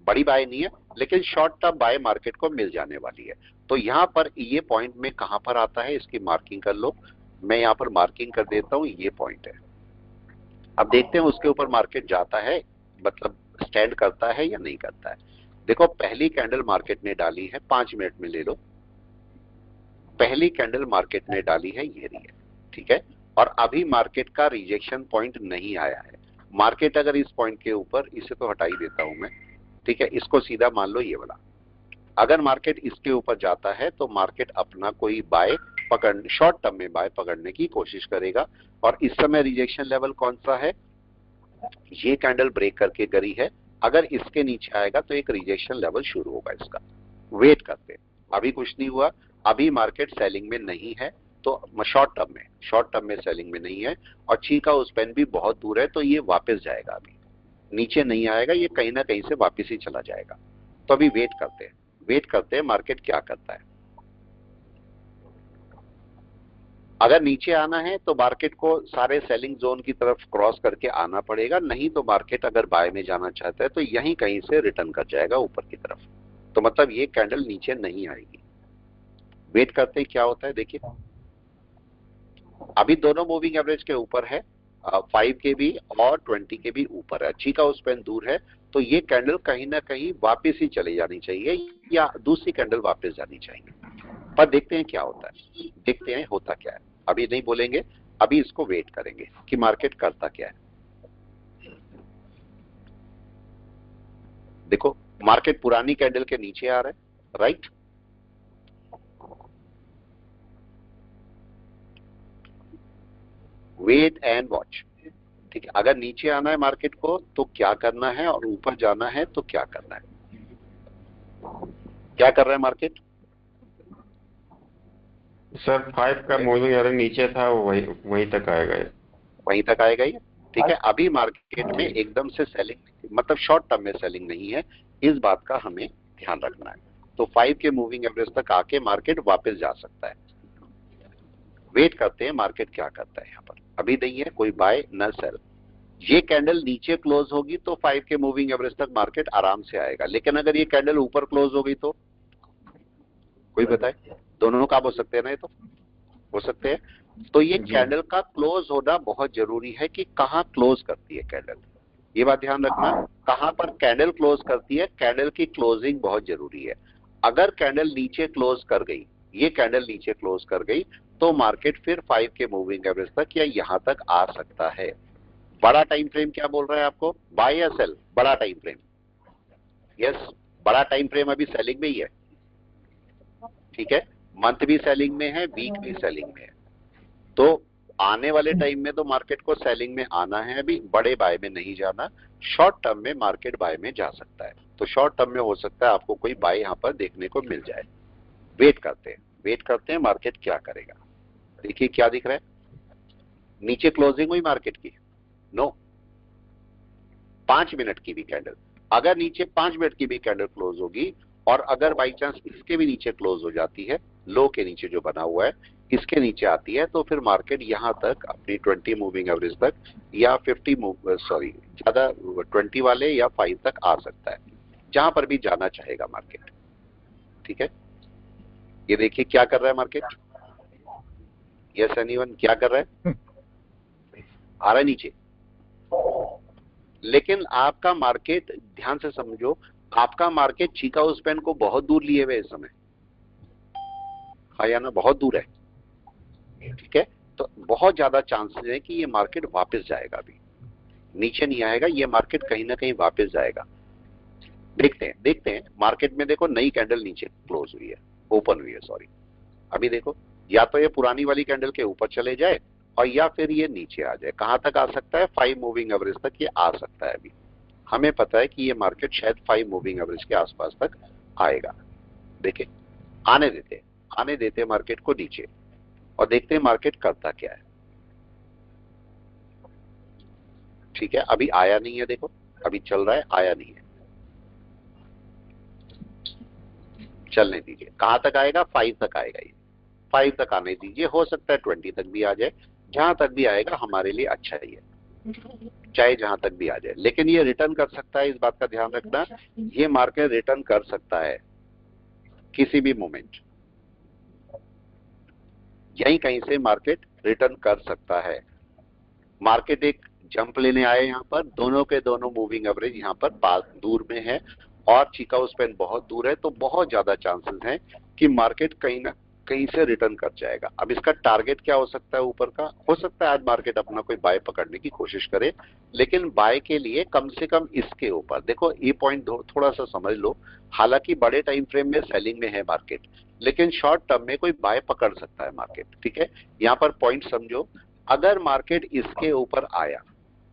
बड़ी बाय नहीं है, लेकिन शॉर्ट टर्म बाय मार्केट को मिल जाने वाली है। तो यहां पर ये पॉइंट में कहां पर आता है, इसकी मार्किंग कर लो। मैं यहां पर मार्किंग कर देता हूं, ये पॉइंट है। अब देखते हैं उसके ऊपर मार्केट जाता है, मतलब स्टैंड करता है या नहीं करता है। देखो पहली कैंडल मार्केट ने डाली है, 5 मिनट में ले लो। पहली कैंडल मार्केट ने डाली है, ये रही है, ठीक है। और अभी मार्केट का रिजेक्शन पॉइंट नहीं आया है। मार्केट अगर इस पॉइंट के ऊपर, इसे तो हटा ही देता हूं मैं, ठीक है, इसको सीधा मान लो ये वाला, अगर मार्केट इसके ऊपर जाता है तो मार्केट अपना कोई बाय पकड़, शॉर्ट टर्म में बाय पकड़ने की कोशिश करेगा। और इस समय रिजेक्शन लेवल कौन सा है? ये कैंडल ब्रेक करके गई है, अगर इसके नीचे आएगा तो एक रिजेक्शन लेवल शुरू होगा इसका। वेट करते हैं, अभी कुछ नहीं हुआ, अभी मार्केट सेलिंग में नहीं है, तो शॉर्ट टर्म में सेलिंग में नहीं है, और चीका उस पेन भी बहुत दूर है, तो ये वापस जाएगा, अभी नीचे नहीं आएगा, ये कहीं ना कहीं से वापस ही चला जाएगा। तो अभी वेट करते हैं मार्केट क्या करता है। अगर नीचे आना है तो मार्केट को सारे सेलिंग जोन की तरफ क्रॉस करके आना पड़ेगा, नहीं तो मार्केट अगर बाय में जाना चाहता है तो यहीं कहीं से रिटर्न कर जाएगा ऊपर की तरफ। तो मतलब ये कैंडल नीचे नहीं आएगी। वेट करते हैं क्या होता है। देखिए अभी दोनों मूविंग एवरेज के ऊपर है, 5 के भी और 20 के भी ऊपर है, चीका उस पेन दूर है, तो ये कैंडल कहीं ना कहीं वापस ही चली जानी चाहिए या दूसरी कैंडल वापस जानी चाहिए। पर देखते हैं क्या होता है, देखते हैं होता क्या है। अभी नहीं बोलेंगे, अभी इसको वेट करेंगे कि मार्केट करता क्या है। देखो मार्केट पुरानी कैंडल के नीचे आ रहा है, राइट। वेट एंड वॉच, ठीक है। अगर नीचे आना है मार्केट को तो क्या करना है, और ऊपर जाना है तो क्या करना है। क्या कर रहा है मार्केट? सर 5 का मूविंग एवरेज नीचे था, वहीं तक आएगा ये। वहीं तक आएगा ये, ठीक है। अभी मार्केट में एकदम से सेलिंग, मतलब शॉर्ट टर्म में सेलिंग नहीं है, इस बात का हमें ध्यान रखना है। तो 5 के मूविंग एवरेज तक आके मार्केट वापस जा सकता है। वेट करते हैं मार्केट क्या करता है। यहाँ पर अभी नहीं है कोई बाय न सेल। ये कैंडल नीचे क्लोज होगी तो 5 के मूविंग एवरेज तक मार्केट आराम से आएगा, लेकिन अगर ये कैंडल ऊपर क्लोज हो गई तो कोई बताए। दोनों काम हो सकते हैं ना, ये तो हो सकते हैं। तो ये कैंडल का क्लोज होना बहुत जरूरी है कि कहां क्लोज करती है कैंडल, ये बात ध्यान रखना। कहां पर कैंडल क्लोज करती है, कैंडल की क्लोजिंग बहुत जरूरी है। अगर कैंडल नीचे क्लोज कर गई, ये कैंडल नीचे क्लोज कर गई, तो मार्केट फिर 5 के मूविंग एवरेज तक या यहां तक आ सकता है। बड़ा टाइम फ्रेम क्या बोल रहा है आपको, बाय या सेल? बड़ा टाइम फ्रेम, यस, बड़ा टाइम फ्रेम अभी सेलिंग में ही है, ठीक है। मंथ भी सेलिंग में है, वीक भी सेलिंग में है, तो आने वाले टाइम में तो मार्केट को सेलिंग में आना है, अभी बड़े बाय में नहीं जाना। शॉर्ट टर्म में मार्केट बाय में जा सकता है, तो शॉर्ट टर्म में हो सकता है आपको कोई बाय यहां पर देखने को मिल जाए। वेट करते हैं मार्केट क्या करेगा। देखिए क्या दिख रहा है, नीचे क्लोजिंग हुई मार्केट की, नो 5 मिनट की भी कैंडल, अगर नीचे 5 मिनट की भी कैंडल क्लोज होगी, और अगर बाई चांस इसके भी नीचे क्लोज हो जाती है, लो के नीचे जो बना हुआ है इसके नीचे आती है, तो फिर मार्केट यहां तक अपनी 20 मूविंग एवरेज तक या 20 वाले या 5 तक आ सकता है, जहां पर भी जाना चाहेगा मार्केट, ठीक है। ये देखिए क्या कर रहा है मार्केट, यस एनीवन, क्या कर रहा है, आ रहा है नीचे। लेकिन आपका मार्केट, ध्यान से समझो, आपका मार्केट चीका उस पेन को बहुत दूर लिए हुए इस समय, हाँ या ना, बहुत दूर है, ठीक है। तो बहुत ज्यादा चांसेस है कि ये मार्केट वापस जाएगा, अभी नीचे नहीं आएगा, ये मार्केट कहीं ना कहीं वापस जाएगा। देखते हैं मार्केट में। देखो नई कैंडल नीचे क्लोज हुई है, ओपन हुई है, सॉरी। अभी देखो या तो ये पुरानी वाली कैंडल के ऊपर चले जाए, और या फिर ये नीचे आ जाए। कहां तक आ सकता है, 5 मूविंग एवरेज तक ये आ सकता है। अभी हमें पता है कि ये मार्केट शायद 5 मूविंग एवरेज के आसपास तक आएगा। देखिए आने देते मार्केट को नीचे, और देखते हैं मार्केट करता क्या है, ठीक है। अभी आया नहीं है, देखो अभी चल रहा है, आया नहीं है, चलने दीजिए। कहां तक आएगा, 5 तक आएगा, ये 5 तक आने दीजिए, हो सकता है 20 तक भी आ जाए, जहां तक भी आएगा हमारे लिए अच्छा ही है, चाहे जहां तक भी आ जाए। लेकिन ये रिटर्न कर सकता है, इस बात का ध्यान रखना, ये मार्केट रिटर्न कर सकता है किसी भी मोमेंट, यहीं कहीं से मार्केट रिटर्न कर सकता है। मार्केट एक जंप लेने आए यहाँ पर, दोनों के दोनों मूविंग एवरेज यहाँ पर पास दूर में है, और चीका उस पेन बहुत दूर है, तो बहुत ज्यादा चांसेस हैं कि मार्केट कहीं ना कहीं से रिटर्न कर जाएगा। अब इसका टारगेट क्या हो सकता है ऊपर का? हो सकता है आज मार्केट अपना कोई बाय पकड़ने की कोशिश करे, लेकिन बाय के लिए कम से कम इसके ऊपर देखो, ये पॉइंट थोड़ा सा समझ लो। हालांकि बड़े टाइम फ्रेम में सेलिंग में है मार्केट, लेकिन शॉर्ट टर्म में कोई बाय पकड़ सकता है मार्केट, ठीक है। यहाँ पर पॉइंट समझो, अगर मार्केट इसके ऊपर आया,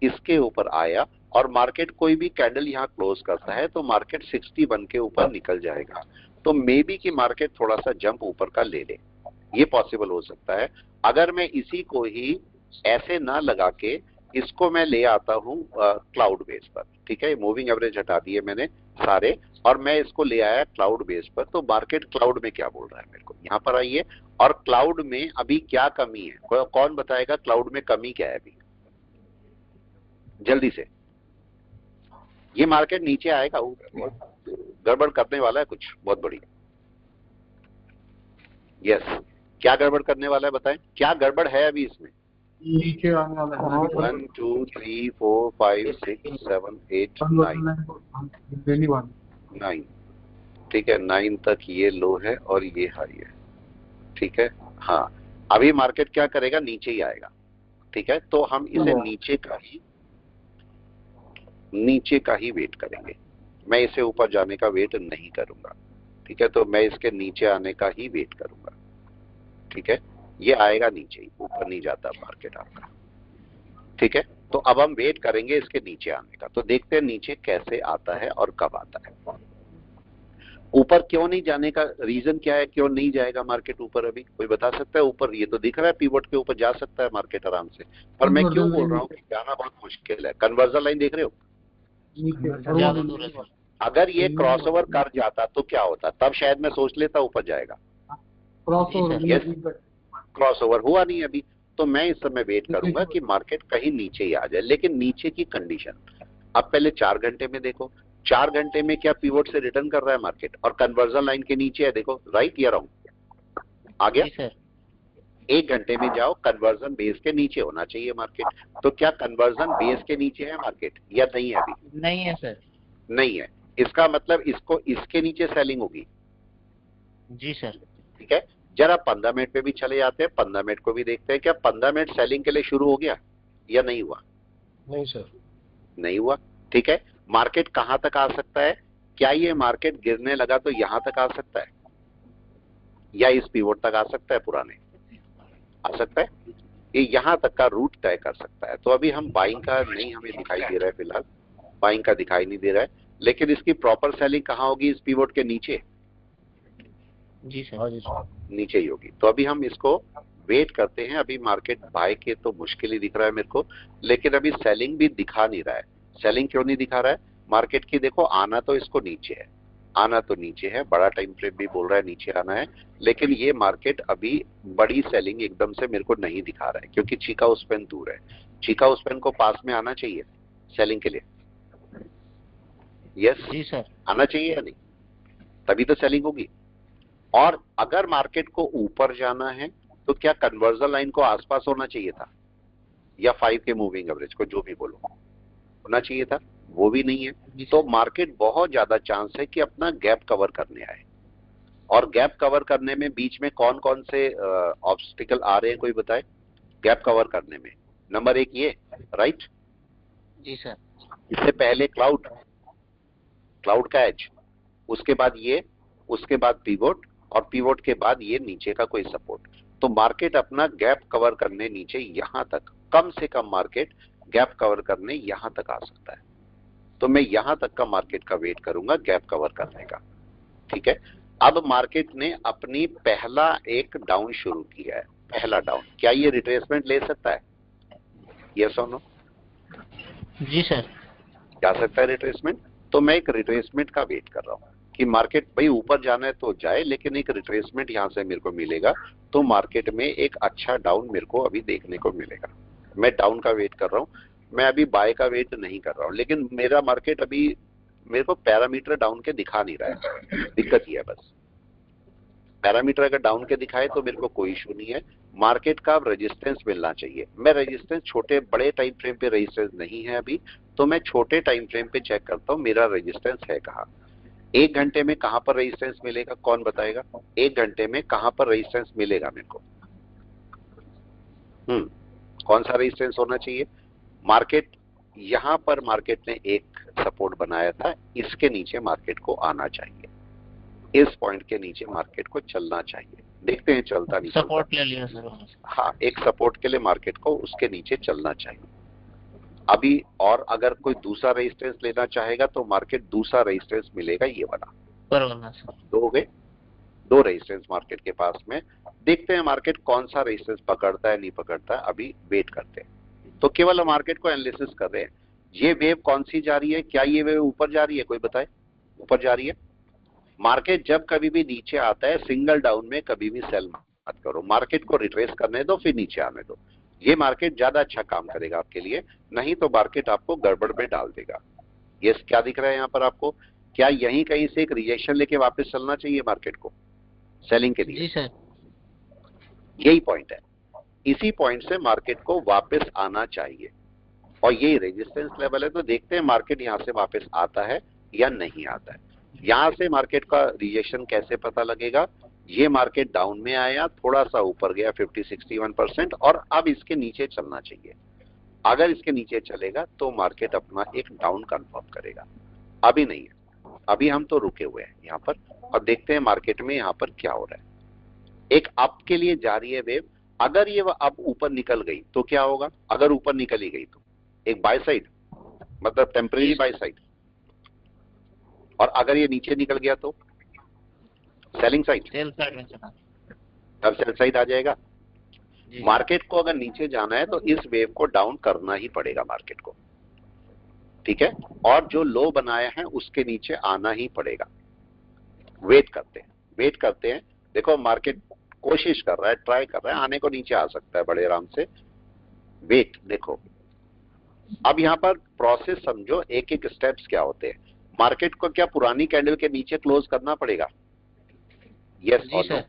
इसके ऊपर आया और मार्केट कोई भी कैंडल यहाँ क्लोज करता है तो मार्केट 61 के ऊपर निकल जाएगा। तो मे बी कि मार्केट थोड़ा सा जंप ऊपर का ले ले, ये पॉसिबल हो सकता है। अगर मैं इसी को ही ऐसे ना लगा के इसको मैं ले आता हूँ क्लाउड बेस पर, ठीक है, मूविंग एवरेज हटा दिए मैंने सारे और मैं इसको ले आया क्लाउड बेस पर, तो मार्केट क्लाउड में क्या बोल रहा है मेरे को, यहाँ पर आइए। और क्लाउड में अभी क्या कमी है, कौन बताएगा क्लाउड में कमी क्या है अभी जल्दी से? ये मार्केट नीचे आएगा, गड़बड़ करने वाला है कुछ बहुत बड़ी। यस, क्या गड़बड़ करने वाला है बताएं, क्या गड़बड़ है अभी इसमें? नीचे आने वाला है 1 2 3 4 5 6 7 8 9, ठीक है, 9 तक ये लो है और ये हाई है, ठीक है। हाँ, अभी मार्केट क्या करेगा, नीचे ही आएगा, ठीक है। तो हम इसे नीचे का ही वेट करेंगे, मैं इसे ऊपर जाने का वेट नहीं करूंगा, ठीक है। तो मैं इसके नीचे आने का ही वेट करूंगा, ठीक है। ये आएगा नीचे ही, ऊपर नहीं जाता मार्केट आपका, ठीक है। तो अब हम वेट करेंगे इसके नीचे आने का। तो देखते हैं नीचे कैसे आता है और कब आता है। ऊपर क्यों नहीं जाने का रीजन क्या है, क्यों नहीं जाएगा मार्केट ऊपर? अभी कोई बता सकता है? ऊपर ये तो दिख रहा है पिवट के ऊपर जा सकता है मार्केट आराम से, पर मैं क्यों बोल रहा हूँ कि जाना बहुत मुश्किल है। कन्वर्जन लाइन देख रहे हो, अगर ये क्रॉसओवर कर जाता तो क्या होता, तब शायद मैं सोच लेता ऊपर जाएगा। क्रॉसओवर हुआ नहीं अभी, तो मैं इस समय वेट करूंगा कि मार्केट कहीं नीचे ही आ जाए। लेकिन नीचे की कंडीशन अब पहले 4 घंटे में देखो, 4 घंटे में क्या पिवट से रिटर्न कर रहा है मार्केट और कन्वर्जन लाइन के नीचे है, देखो राइट या रॉन्ग आ गया। 1 घंटे में जाओ, कन्वर्जन बेस के नीचे होना चाहिए मार्केट। तो क्या कन्वर्जन बेस के नीचे है मार्केट या नहीं है? अभी नहीं है सर, नहीं है। इसका मतलब इसको इसके नीचे सेलिंग होगी। जी सर, ठीक है, जरा 15 मिनट पे भी चले जाते हैं, 15 मिनट को भी देखते हैं। क्या 15 मिनट सेलिंग के लिए शुरू हो गया या नहीं हुआ? नहीं सर, नहीं हुआ, ठीक है। मार्केट कहां तक आ सकता है? क्या ये मार्केट गिरने लगा तो यहां तक आ सकता है या इस पिवट तक आ सकता है? पुराने आ सकता है, ये यहां तक का रूट तय कर सकता है। तो अभी हम बाइंग का नहीं हमें दिखाई दे रहा है, फिलहाल बाइंग का दिखाई नहीं दे रहा है, लेकिन इसकी प्रॉपर सेलिंग कहां होगी? इस पिवट के नीचे। जी सर, नीचे ही होगी। तो अभी हम इसको वेट करते हैं। अभी मार्केट बाय के तो मुश्किल ही दिख रहा है मेरे को, लेकिन अभी सेलिंग भी दिखा नहीं रहा है। सेलिंग क्यों नहीं दिखा रहा है मार्केट की? देखो, आना तो इसको नीचे है, आना तो नीचे है, बड़ा टाइम फ्रेम भी बोल रहा है नीचे आना है, लेकिन ये मार्केट अभी बड़ी सेलिंग एकदम से मेरे को नहीं दिखा रहा है, क्योंकि चीका उस्पेन दूर है। चीका उस्पेन को पास में आना चाहिए सेलिंग के लिए। यस जी सर, आना चाहिए या नहीं? तभी तो सेलिंग होगी। और अगर मार्केट को ऊपर जाना है तो क्या कन्वर्जन लाइन को आसपास होना चाहिए था, या 5 के मूविंग एवरेज को, जो भी बोलो, होना चाहिए था? वो भी नहीं है। तो मार्केट बहुत ज्यादा चांस है कि अपना गैप कवर करने आए। और गैप कवर करने में बीच में कौन कौन से ऑब्स्टिकल आ रहे हैं, कोई बताए? गैप कवर करने में नंबर 1 ये, राइट? जी सर, इससे पहले क्लाउड का एज, उसके बाद ये, उसके बाद पिवोट, और पिवोट के बाद ये नीचे का कोई सपोर्ट। तो मार्केट अपना गैप कवर करने नीचे यहां तक, कम से कम मार्केट गैप कवर करने यहां तक आ सकता है। तो मैं यहां तक का मार्केट का वेट करूंगा गैप कवर करने का, ठीक है। अब मार्केट ने अपनी पहला एक डाउन शुरू किया है, पहला डाउन। क्या ये रिट्रेसमेंट ले सकता है? यस और नो? जी सर, जा सकता है रिट्रेसमेंट। तो मैं एक रिट्रेसमेंट का वेट कर रहा हूं कि मार्केट भाई ऊपर जाना है तो जाए, लेकिन एक रिट्रेसमेंट यहां से मेरे को मिलेगा तो मार्केट में एक अच्छा डाउन मेरे को अभी देखने को मिलेगा। मैं डाउन का वेट कर रहा हूं, मैं अभी बाय का वेट नहीं कर रहा हूं। लेकिन मेरा मार्केट अभी मेरे को पैरामीटर डाउन के दिखा नहीं रहा है, दिक्कत ही है बस। पैरामीटर अगर डाउन के दिखाए तो मेरे को कोई इशू नहीं है। मार्केट का रेजिस्टेंस मिलना चाहिए। मैं रेजिस्टेंस छोटे बड़े टाइम फ्रेम पे रेजिस्टेंस नहीं है अभी, तो मैं छोटे टाइम फ्रेम पे चेक करता हूँ मेरा रेजिस्टेंस है कहाँ। 1 घंटे में कहां पर रेजिस्टेंस मिलेगा, कौन बताएगा? 1 घंटे में कहां पर रेजिस्टेंस मिलेगा मेरे को? कौन सा रेजिस्टेंस होना चाहिए? मार्केट यहां पर मार्केट ने एक सपोर्ट बनाया था, इसके नीचे मार्केट को आना चाहिए, इस पॉइंट के नीचे मार्केट को चलना चाहिए। देखते हैं चलता नहीं सपोर्ट ले लिया सर। हाँ, एक सपोर्ट के लिए मार्केट को उसके नीचे चलना चाहिए अभी। और अगर कोई दूसरा रेजिस्टेंस लेना चाहेगा तो मार्केट दूसरा रेजिस्टेंस मिलेगा, ये वाला। दो हो गए, 2 रेजिस्टेंस मार्केट के पास में। देखते हैं मार्केट कौन सा रेजिस्टेंस पकड़ता है नहीं पकड़ता है, अभी वेट करते हैं। तो केवल हम मार्केट को एनालिसिस कर रहे हैं। ये वेव कौन सी जा रही है? क्या ये वेव ऊपर जा रही है? कोई बताए? ऊपर जा रही है। मार्केट जब कभी भी नीचे आता है, सिंगल डाउन में कभी भी सेल मत करो, मार्केट को रिट्रेस करने दो, फिर नीचे आने दो। ये मार्केट ज्यादा अच्छा काम करेगा आपके लिए, नहीं तो मार्केट आपको गड़बड़ में डाल देगा। ये क्या दिख रहा है यहाँ पर आपको? क्या यहीं कहीं से एक रिजेक्शन लेके वापस चलना चाहिए मार्केट को सेलिंग के लिए? जी सर। यही पॉइंट है, इसी पॉइंट से मार्केट को वापस आना चाहिए और यही रेजिस्टेंस लेवल है। तो देखते हैं मार्केट यहाँ से वापस आता है या नहीं आता है। यहां से मार्केट का रिजेक्शन कैसे पता लगेगा? ये मार्केट डाउन में आया, थोड़ा सा ऊपर गया 50-61% और अब इसके नीचे चलना चाहिए। अगर इसके नीचे चलेगा तो मार्केट अपना एक डाउन कंफर्म करेगा। अभी नहीं है, अभी हम तो रुके हुए हैं यहाँ पर और देखते हैं मार्केट में यहाँ पर क्या हो रहा है। एक अप के लिए जा रही है वेव, अगर ये अब ऊपर निकल गई तो क्या होगा? अगर ऊपर निकली गई तो एक बाय साइड, मतलब टेम्परेरी बाय साइड। और अगर ये नीचे निकल गया तो सेलिंग साइड, सेल साइड में चला, तब सेल साइड आ जाएगा। मार्केट को अगर नीचे जाना है तो इस वेव को डाउन करना ही पड़ेगा मार्केट को, ठीक है। और जो लो बनाया है उसके नीचे आना ही पड़ेगा। वेट करते हैं। देखो मार्केट कोशिश कर रहा है, ट्राई कर रहा है, आने को नीचे आ सकता है बड़े आराम से। वेट देखो, अब यहां पर प्रोसेस समझो, एक एक स्टेप्स क्या होते हैं। मार्केट को क्या पुरानी कैंडल के नीचे क्लोज करना पड़ेगा? यस और नो?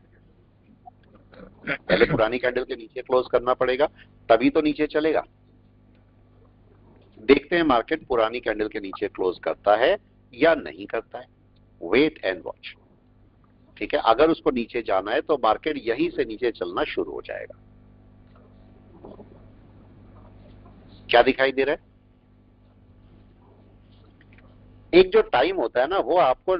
पहले पुरानी कैंडल के नीचे क्लोज करना पड़ेगा, तभी तो नीचे चलेगा। देखते हैं मार्केट पुरानी कैंडल के नीचे क्लोज करता है या नहीं करता है। वेट एंड वॉच, ठीक है। अगर उसको नीचे जाना है तो मार्केट यहीं से नीचे चलना शुरू हो जाएगा। क्या दिखाई दे रहा है? एक जो टाइम होता है ना, वो आपको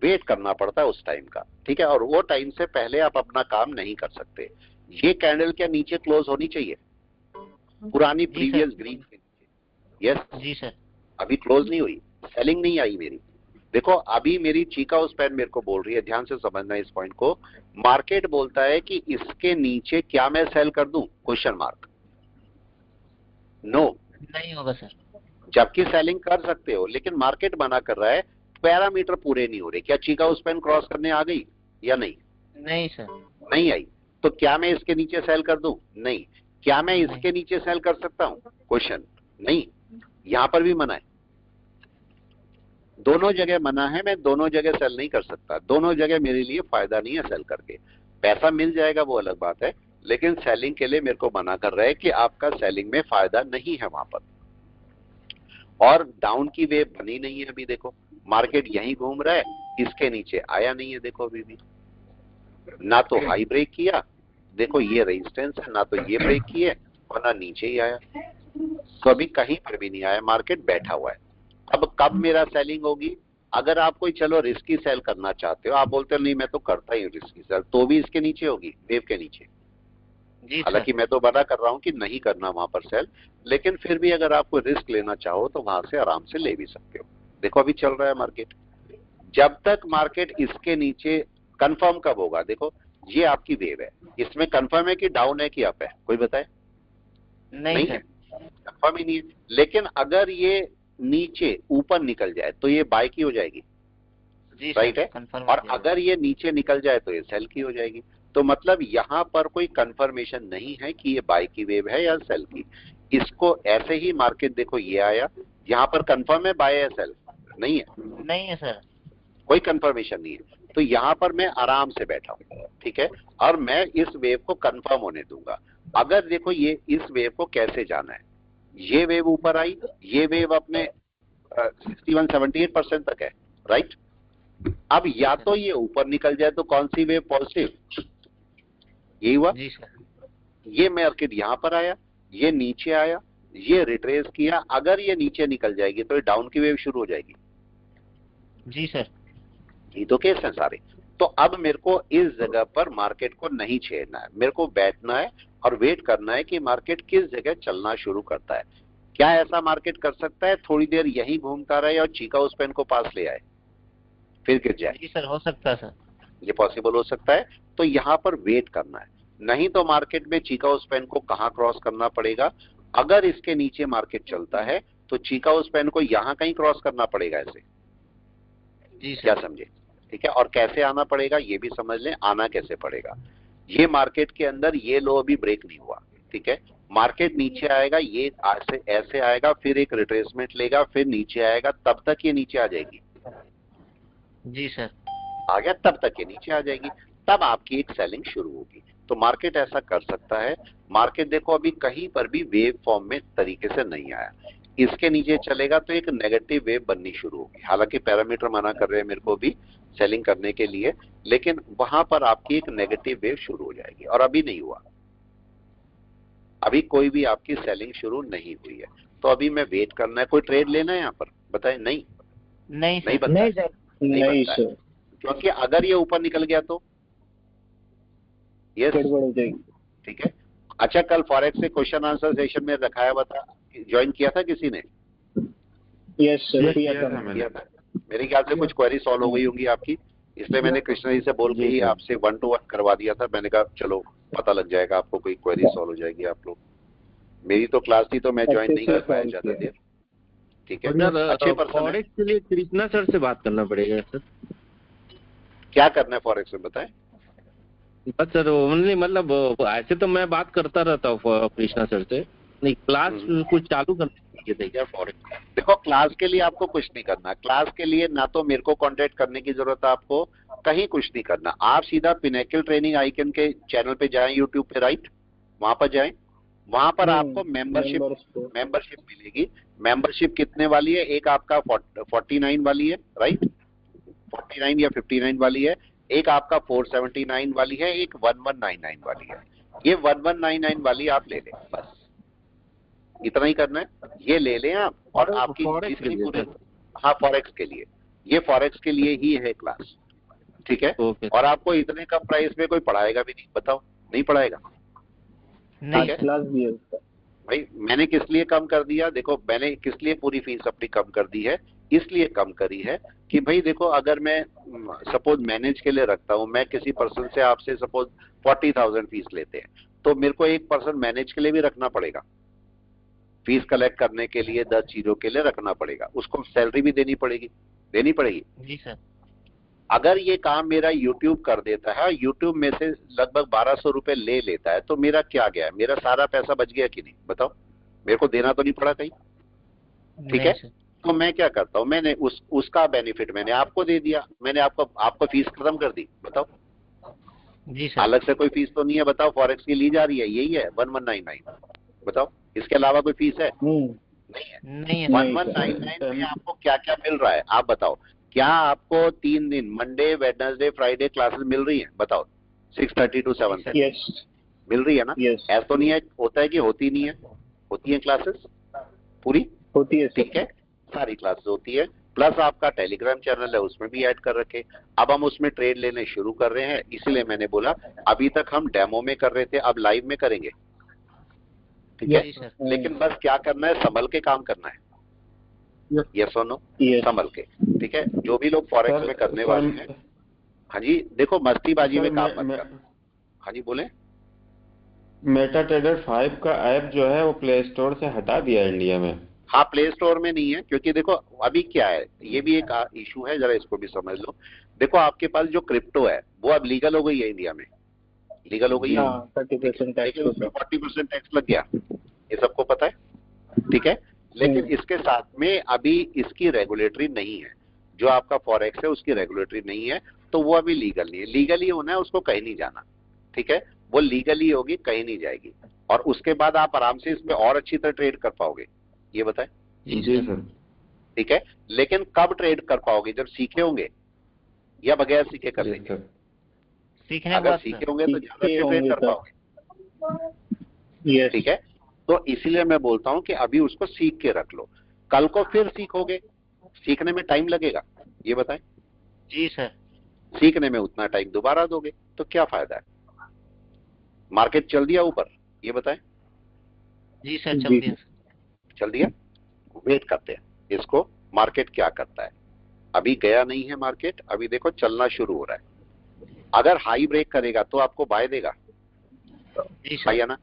वेट करना पड़ता है उस टाइम का, ठीक है। और वो टाइम से पहले आप अपना काम नहीं कर सकते। ये कैंडल क्या नीचे क्लोज होनी चाहिए पुरानी प्रीवियस ग्रीन के नीचे? यस जी सर। अभी क्लोज नहीं हुई, सेलिंग नहीं आई मेरी। देखो अभी मेरी चीका स्पैन मेरे को बोल रही है, ध्यान से समझना इस पॉइंट को। मार्केट बोलता है कि इसके नीचे क्या मैं सेल कर दूं? Question mark. नो, नहीं होगा सर। जबकि सेलिंग कर सकते हो, लेकिन मार्केट मना कर रहा है, पैरामीटर पूरे नहीं हो रहे। क्या चीका स्पैन क्रॉस करने आ गई या नहीं? नहीं सर। नहीं आई। तो क्या मैं इसके नीचे सेल कर दूं? नहीं। क्या मैं इसके नीचे सेल कर सकता हूं? क्वेश्चन नहीं। यहां पर भी मना है, दोनों जगह मना है। मैं दोनों जगह सेल नहीं कर सकता, दोनों जगह मेरे लिए फायदा नहीं है सेल करके। पैसा मिल जाएगा वो अलग बात है, लेकिन सेलिंग के लिए मेरे को मना कर रहा है कि आपका सेलिंग में फायदा नहीं है वहां पर। और डाउन की वेव बनी नहीं है अभी। देखो मार्केट यहीं घूम रहा है, इसके नीचे आया नहीं है। देखो अभी भी ना तो हाई ब्रेक किया, देखो ये रेजिस्टेंस है, ना तो ये ब्रेक किए और ना नीचे ही आया। तो अभी कहीं पर भी नहीं आया, मार्केट बैठा हुआ है। अब कब मेरा सेलिंग होगी? अगर आप कोई चलो रिस्की सेल करना चाहते हो, आप बोलते हो नहीं मैं तो करता ही हूँ रिस्की सेल, तो भी इसके नीचे होगी, वेव के नीचे। हालांकि मैं तो मना कर रहा हूं कि नहीं करना वहां पर सेल, लेकिन फिर भी अगर आपको रिस्क लेना चाहो तो वहां से आराम से ले भी सकते हो। देखो अभी चल रहा है मार्केट, जब तक मार्केट इसके नीचे कंफर्म कब होगा? देखो ये आपकी वेव है, इसमें कंफर्म है कि डाउन है कि अप है? कोई बताए? नहीं है, कंफर्म ही नहीं है। लेकिन अगर ये नीचे ऊपर निकल जाए तो ये बाय की हो जाएगी, राइट है। और अगर ये नीचे निकल जाए तो ये सेल की हो जाएगी। तो मतलब यहां पर कोई कंफर्मेशन नहीं है कि ये बाय की वेव है या सेल की। इसको ऐसे ही मार्केट, देखो ये आया, यहां पर कंफर्म है बाय या सेल? नहीं है, नहीं है सर, कोई कंफर्मेशन नहीं है। तो यहां पर मैं आराम से बैठा हूं, ठीक है, और मैं इस वेव को कंफर्म होने दूंगा। अगर देखो ये इस वेव को कैसे जाना है, ये वेव ऊपर आई, ये वेव अपने 61-78% तक है, राइट। अब या तो ये ऊपर निकल जाए तो कौन सी वेव? पॉजिटिव। यही हुआ। जी सर। ये मार्केट यहां पर आया, ये नीचे आया, ये रिट्रेस किया, अगर ये नीचे निकल जाएगी तो ये डाउन की वेव शुरू हो जाएगी। जी सर। ये तो केस है सारे। तो अब मेरे को इस जगह पर मार्केट को नहीं छेड़ना है, मेरे को बैठना है और वेट करना है कि मार्केट किस जगह चलना शुरू करता है। क्या ऐसा मार्केट कर सकता है थोड़ी देर यहीं घूमता रहे और चीका स्पैन को पास ले आए फिर गिर जाए? जी सर, हो सकता है सर। ये पॉसिबल हो सकता है। तो यहां पर वेट करना है, नहीं तो मार्केट में चीका स्पैन को कहां क्रॉस करना पड़ेगा? अगर इसके नीचे मार्केट चलता है तो चीका स्पैन को यहां कहीं क्रॉस करना पड़ेगा ऐसे। जी सर। क्या समझे? ठीक है। और कैसे आना पड़ेगा ये भी समझ लें, आना कैसे पड़ेगा। ये मार्केट के अंदर ये लो अभी ब्रेक नहीं हुआ, ठीक है। मार्केट नीचे आएगा, ये ऐसे ऐसे आएगा, फिर एक रिट्रेसमेंट लेगा, फिर नीचे आएगा, तब तक ये नीचे आ जाएगी। जी सर। आ गया, तब तक ये नीचे आ जाएगी, तब आपकी एक सेलिंग शुरू होगी। तो मार्केट ऐसा कर सकता है। मार्केट देखो अभी कहीं पर भी वेव फॉर्म में तरीके से नहीं आया, इसके नीचे चलेगा तो एक नेगेटिव वेव बननी शुरू होगी। हालांकि पैरामीटर मना कर रहे हैं मेरे को भी सेलिंग करने के लिए, लेकिन वहां पर आपकी एक नेगेटिव वेव शुरू हो जाएगी। और अभी नहीं हुआ, अभी कोई भी आपकी सेलिंग शुरू नहीं हुई है। तो अभी मैं वेट करना है। कोई ट्रेड लेना है यहाँ पर? बताए। नहीं नहीं नहीं सर। बनता है। नहीं बनता है। सर, क्योंकि अगर ये ऊपर निकल गया तो यस, गड़बड़ हो जाएगी। ठीक है। अच्छा, कल फॉरेक्स से क्वेश्चन आंसर सेशन में रखाया हुआ था, ज्वाइन किया था किसी ने? यस सर, किया था किया मैंने। था। मेरे ख्याल से कुछ क्वेरी सॉल्व हो गई होंगी आपकी, इसलिए मैंने कृष्णा जी से बोल के जी ही सर। आपसे 1 to 1 करवा दिया था। मैंने कहा चलो पता लग जाएगा आपको, कोई क्वेरी सॉल्व हो जाएगी आप लोग। मेरी तो क्लास थी तो मैं ज्वाइन नहीं कर पाया ज्यादा देर, ठीक है। अच्छे पर्सन है। फॉरेक्स के लिए कृष्णा सर से बात करना पड़ेगा सर। क्या करना है फॉरेक्स में बताएं? बस सर ओनली मतलब ऐसे तो मैं बात करता रहता हूँ कृष्णा सर से, नहीं क्लास कुछ चालू करने के थे क्या फॉरेक्स? देखो, क्लास के लिए आपको कुछ नहीं करना। क्लास के लिए ना तो मेरे को कांटेक्ट करने की जरूरत है, आपको कहीं कुछ नहीं करना। आप सीधा पिनेकल ट्रेनिंग आइकन के चैनल पे जाएं, यूट्यूब पे, राइट, वहां पर जाएं। वहां पर आपको मेंबरशिप मिलेगी। मेंबरशिप कितने वाली है? एक आपका 49 वाली है, राइट, 49 या 59 वाली है। एक आपका 479 वाली है, एक 1199 वाली है। ये 1199 वाली आप ले लें, बस इतना ही करना है। ये ले लें आप, और आपकी फॉरेक्स के लिए पूरे, सर? हाँ फॉरेक्स के लिए, ये फॉरेक्स के लिए ही है क्लास, ठीक है। ओके। और आपको इतने कम प्राइस में कोई पढ़ाएगा भी नहीं, बताओ, नहीं पढ़ाएगा। नहीं है? सर। क्लास भी है उसका। भाई मैंने किस लिए कम कर दिया? देखो, मैंने किस लिए पूरी फीस अपनी कम कर दी है? इसलिए कम करी है कि भाई देखो, अगर मैं सपोज मैनेज के लिए रखता हूं, मैं किसी पर्सन से आपसे सपोज 40,000 फीस लेते हैं, तो मेरे को एक पर्सन मैनेज के लिए भी रखना पड़ेगा, फीस कलेक्ट करने के लिए 10 चीजों के लिए रखना पड़ेगा, उसको सैलरी भी देनी पड़ेगी। जी सर। अगर ये काम मेरा YouTube कर देता है, YouTube में से लगभग 1200 रुपए ले लेता है, तो मेरा क्या गया? मेरा सारा पैसा बच गया कि नहीं? बताओ, मेरे को देना तो नहीं पड़ा कहीं, ठीक है। तो मैं क्या करता हूं, मैंने उसका बेनिफिट मैंने आपको दे दिया, मैंने आपको फीस खत्म कर दी। बताओ, जी सर। अलग से कोई फीस तो नहीं है। बताओ, फॉरेक्स की ली जा रही है, यही है 1199। बताओ, इसके अलावा कोई फीस है? नहीं है। नहीं है। 1199 में आपको क्या क्या मिल रहा है आप बताओ? क्या आपको 3 दिन मंडे, वेडनेसडे, फ्राइडे क्लासेस मिल रही है? बताओ, 6:30 to 7:30 यस मिल रही है ना? यस, ऐसा तो नहीं है होता है कि होती नहीं है, होती है क्लासेस पूरी, होती है ठीक है, सारी क्लासेस होती है। प्लस आपका टेलीग्राम चैनल है, उसमें भी ऐड कर रखे। अब हम उसमें ट्रेड लेने शुरू कर रहे हैं, इसीलिए मैंने बोला अभी तक हम डेमो में कर रहे थे, अब लाइव में करेंगे, ठीक है। जी सर। लेकिन बस क्या करना है, संभल के काम करना है, यस और नो, संभल के, ठीक है। जो भी लोग फॉरेक्स में करने वाले हैं, हाँ जी, देखो मस्तीबाजी में काम मत कर। हाँ जी बोले। मेटा ट्रेडर 5 का ऐप जो है वो प्ले स्टोर से हटा दिया इंडिया में। हाँ, प्ले स्टोर में नहीं है, क्योंकि देखो अभी क्या है, ये भी एक इशू है, जरा इसको भी समझ लो। देखो, आपके पास जो क्रिप्टो है वो अब लीगल हो गई है, इंडिया में लीगल हो गई है, 30% टैक्स लेकिन उसमें 40% टैक्स लग गया, ये सबको पता है, ठीक है। लेकिन इसके साथ में अभी इसकी रेगुलेटरी नहीं है, जो आपका फॉरेक्स है उसकी रेगुलेटरी नहीं है, तो वो अभी लीगल नहीं है। लीगल ही होना है, उसको कहीं नहीं जाना, ठीक है, वो लीगल ही होगी, कहीं नहीं जाएगी। और उसके बाद आप आराम से इसमें और अच्छी तरह ट्रेड कर पाओगे, ये बताएं। जी सर। ठीक है, लेकिन कब ट्रेड कर पाओगे? जब सीखे होंगे, या बगैर सीखे कर यस लेंगे? सर। सीखने के अगर बाद सीखे सर। होंगे तो ज्यादा सीखे अच्छे ट्रेड होंगे कर सर। पाओगे। यस। ठीक है, तो इसीलिए मैं बोलता हूं कि अभी उसको सीख के रख लो, कल को फिर सीखोगे, सीखने में टाइम लगेगा, ये बताएं? जी सर। सीखने में उतना टाइम दोबारा दोगे तो क्या फायदा है? मार्केट चल दिया ऊपर, ये बताएं? जी सर, चल जी। दिया सर। चल दिया, वेट करते हैं इसको, मार्केट क्या करता है। अभी गया नहीं है मार्केट, अभी देखो चलना शुरू हो रहा है। अगर हाई ब्रेक करेगा तो आपको बाय देगा, जी बाय सर। है ना?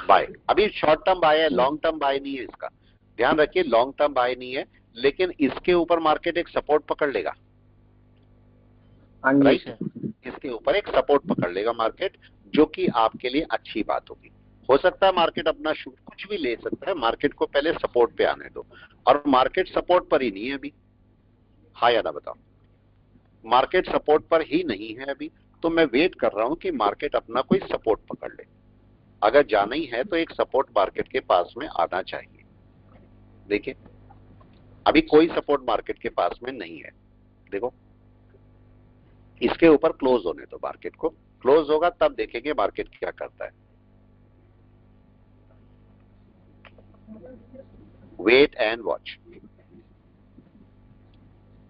बाय। अभी शॉर्ट टर्म बाय है, लॉन्ग टर्म बाय नहीं है इसका, ध्यान रखिए, लॉन्ग टर्म बाय नहीं है, लेकिन इसके ऊपर मार्केट एक सपोर्ट पकड़ लेगा, हाँ जी राइट? सर। इसके ऊपर एक सपोर्ट पकड़ लेगा मार्केट, जो कि आपके लिए अच्छी बात होगी। हो सकता है मार्केट अपना कुछ भी ले सकता है, मार्केट को पहले सपोर्ट पे आने दो, और मार्केट सपोर्ट पर ही नहीं है अभी, हाँ या ना बताओ? मार्केट सपोर्ट पर ही नहीं है अभी, तो मैं वेट कर रहा हूं कि मार्केट अपना कोई सपोर्ट पकड़ ले। अगर जाना ही है तो एक सपोर्ट मार्केट के पास में आना चाहिए। देखिए अभी कोई सपोर्ट मार्केट के पास में नहीं है, देखो इसके ऊपर क्लोज होने दो मार्केट को, क्लोज होगा तब देखेंगे मार्केट क्या करता है। Wait and watch.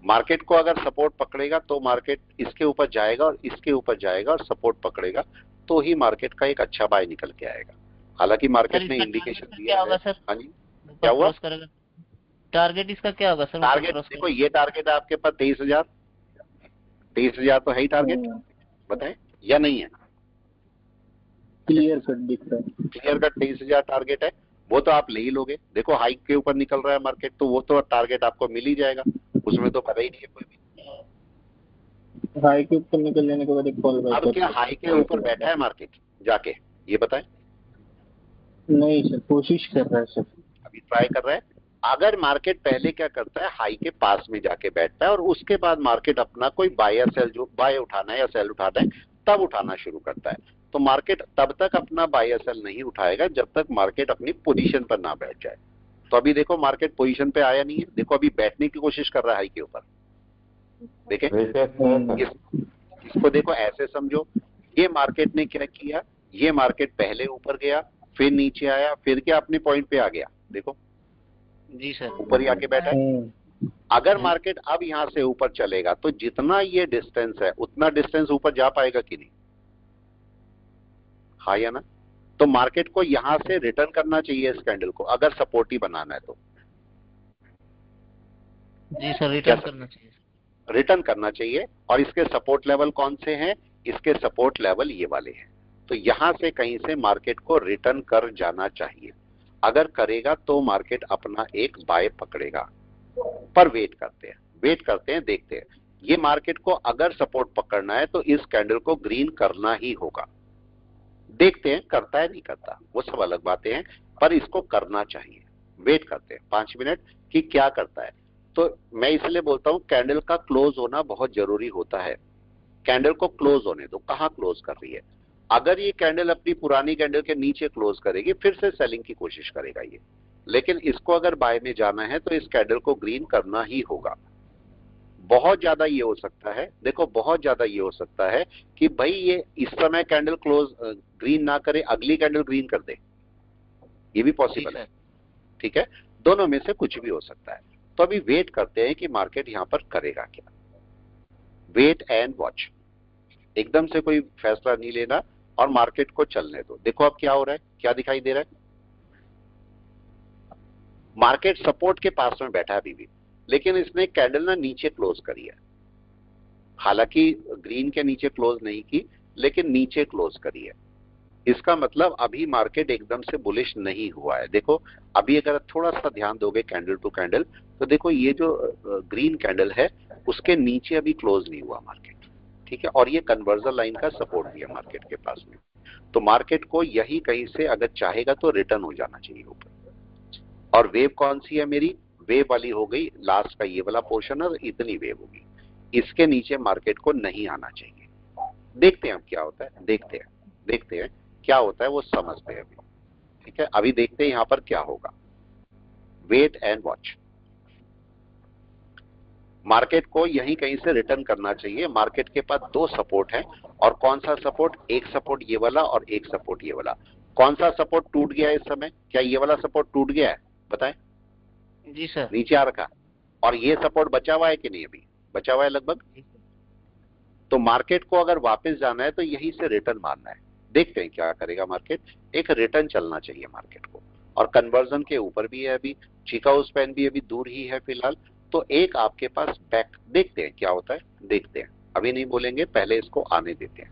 मार्केट को अगर सपोर्ट पकड़ेगा तो मार्केट इसके ऊपर जाएगा और इसके ऊपर जाएगा, और सपोर्ट पकड़ेगा तो ही मार्केट का एक अच्छा बाय निकल के आएगा। हालांकि मार्केट ने इसका इंडिकेशन टारगेट दिया क्या होगा है। सर? हाँ जी, ऊपर क्या हुआ? क्रॉस करेगा, टारगेट इसका क्या होगा सर? ऊपर टारगेट क्रॉस देखो, ये टारगेट है आपके पास 23,000, 23,000 तो है ही टारगेट, बताएं या नहीं है? क्लियर कट दिख रहा है। क्लियर कट 23,000 टारगेट है, वो तो आप ले ही लोगे। देखो हाइक के ऊपर निकल रहा है मार्केट, तो वो तो टारगेट आपको मिल ही जाएगा, उसमें तो पता ही नहीं है कोई भी। हाई के ऊपर निकल लेने के बाद एक कॉल बैक अब कर क्या सकते हाई के ऊपर बैठा है मार्केट जाके, ये बताएं? नहीं सर, कोशिश कर रहा है सर। अभी ट्राई कर रहा है। अगर मार्केट पहले क्या करता है, हाई के पास में जाके बैठता है और उसके बाद मार्केट अपना कोई बाय या सेल, जो बाय उठाना है या सेल उठाना है, तब उठाना शुरू करता है, तो मार्केट तब तक अपना बाय या सेल नहीं उठाएगा जब तक मार्केट अपनी पोजीशन पर ना बैठ जाए। तो अभी देखो मार्केट पोजीशन पे आया नहीं है, देखो अभी बैठने की कोशिश कर रहा है हाई के ऊपर, देखें? इसको देखो ऐसे समझो, ये मार्केट ने क्या किया, ये मार्केट पहले ऊपर गया, फिर नीचे आया, फिर क्या अपने पॉइंट पे आ गया, देखो जी सर। ऊपर ही आके बैठा है। अगर मार्केट अब यहां से ऊपर चलेगा तो जितना ये डिस्टेंस है उतना डिस्टेंस ऊपर जा पाएगा कि नहीं, हाँ या ना? तो मार्केट को यहां से रिटर्न करना चाहिए इस कैंडल को, अगर सपोर्ट ही बनाना है तो। जी सर, रिटर्न करना चाहिए। रिटर्न करना चाहिए, और इसके सपोर्ट लेवल कौन से हैं? इसके सपोर्ट लेवल ये वाले हैं, तो यहां से कहीं से मार्केट को रिटर्न कर जाना चाहिए। अगर करेगा तो मार्केट अपना एक बाय पकड़ेगा, पर वेट करते हैं, वेट करते हैं, देखते हैं। ये मार्केट को अगर सपोर्ट पकड़ना है तो इस कैंडल को ग्रीन करना ही होगा, देखते हैं करता है नहीं करता, वो सब अलग बातें हैं, पर इसको करना चाहिए। वेट करते हैं 5 मिनट कि क्या करता है। तो मैं इसलिए बोलता हूं कैंडल का क्लोज होना बहुत जरूरी होता है। कैंडल को क्लोज होने दो, कहां क्लोज कर रही है? अगर ये कैंडल अपनी पुरानी कैंडल के नीचे क्लोज करेगी फिर से सेलिंग की कोशिश करेगा ये, लेकिन इसको अगर बाय में जाना है तो इस कैंडल को ग्रीन करना ही होगा। बहुत ज्यादा ये हो सकता है, देखो बहुत ज्यादा ये हो सकता है कि भाई ये इस समय कैंडल क्लोज ग्रीन ना करे, अगली कैंडल ग्रीन कर दे, ये भी पॉसिबल है। ठीक है, दोनों में से कुछ भी हो सकता है। तो अभी वेट करते हैं कि मार्केट यहां पर करेगा क्या। वेट एंड वॉच, एकदम से कोई फैसला नहीं लेना और मार्केट को चलने दो। देखो अब क्या हो रहा है, क्या दिखाई दे रहा है? मार्केट सपोर्ट के पास में बैठा है अभी भी, लेकिन इसने कैंडल ना नीचे क्लोज करी है, हालांकि ग्रीन के नीचे क्लोज नहीं की, लेकिन नीचे क्लोज करी है। इसका मतलब अभी मार्केट एकदम से बुलिश नहीं हुआ है। देखो अभी अगर थोड़ा सा ध्यान दोगे कैंडल टू कैंडल, तो देखो ये जो ग्रीन कैंडल है उसके नीचे अभी क्लोज नहीं हुआ मार्केट, ठीक है, और ये कन्वर्जन लाइन का सपोर्ट भी है मार्केट के पास में। तो मार्केट को यही कहीं से अगर चाहेगा तो रिटर्न हो जाना चाहिए ऊपर। और वेव कौन सी है मेरी? वेव वाली हो गई लास्ट का ये वाला पोर्शन, और इतनी वेव होगी, इसके नीचे मार्केट को नहीं आना चाहिए। देखते हैं अब क्या होता है, देखते हैं क्या होता है, वो समझते हैं अभी। ठीक है, अभी देखते हैं यहां पर क्या होगा। Wait and watch. मार्केट को यहीं कहीं से रिटर्न करना चाहिए। मार्केट के पास दो सपोर्ट है, और कौन सा सपोर्ट? एक सपोर्ट ये वाला और एक सपोर्ट ये वाला। कौन सा सपोर्ट टूट गया है इस समय? क्या ये वाला सपोर्ट टूट गया है? बताएं। जी सर। नीचे आ रखा, और ये सपोर्ट बचा हुआ है कि नहीं? अभी बचा हुआ है लगभग। तो मार्केट को अगर वापस जाना है तो यहीं से रिटर्न मारना है। देखते हैं क्या करेगा मार्केट। एक रिटर्न चलना चाहिए मार्केट को, और कन्वर्जन के ऊपर भी है अभी। चिकागो स्पैन भी अभी दूर ही है फिलहाल। तो एक आपके पास बैक, देखते हैं क्या होता है, देखते हैं। अभी नहीं बोलेंगे, पहले इसको आने देते हैं,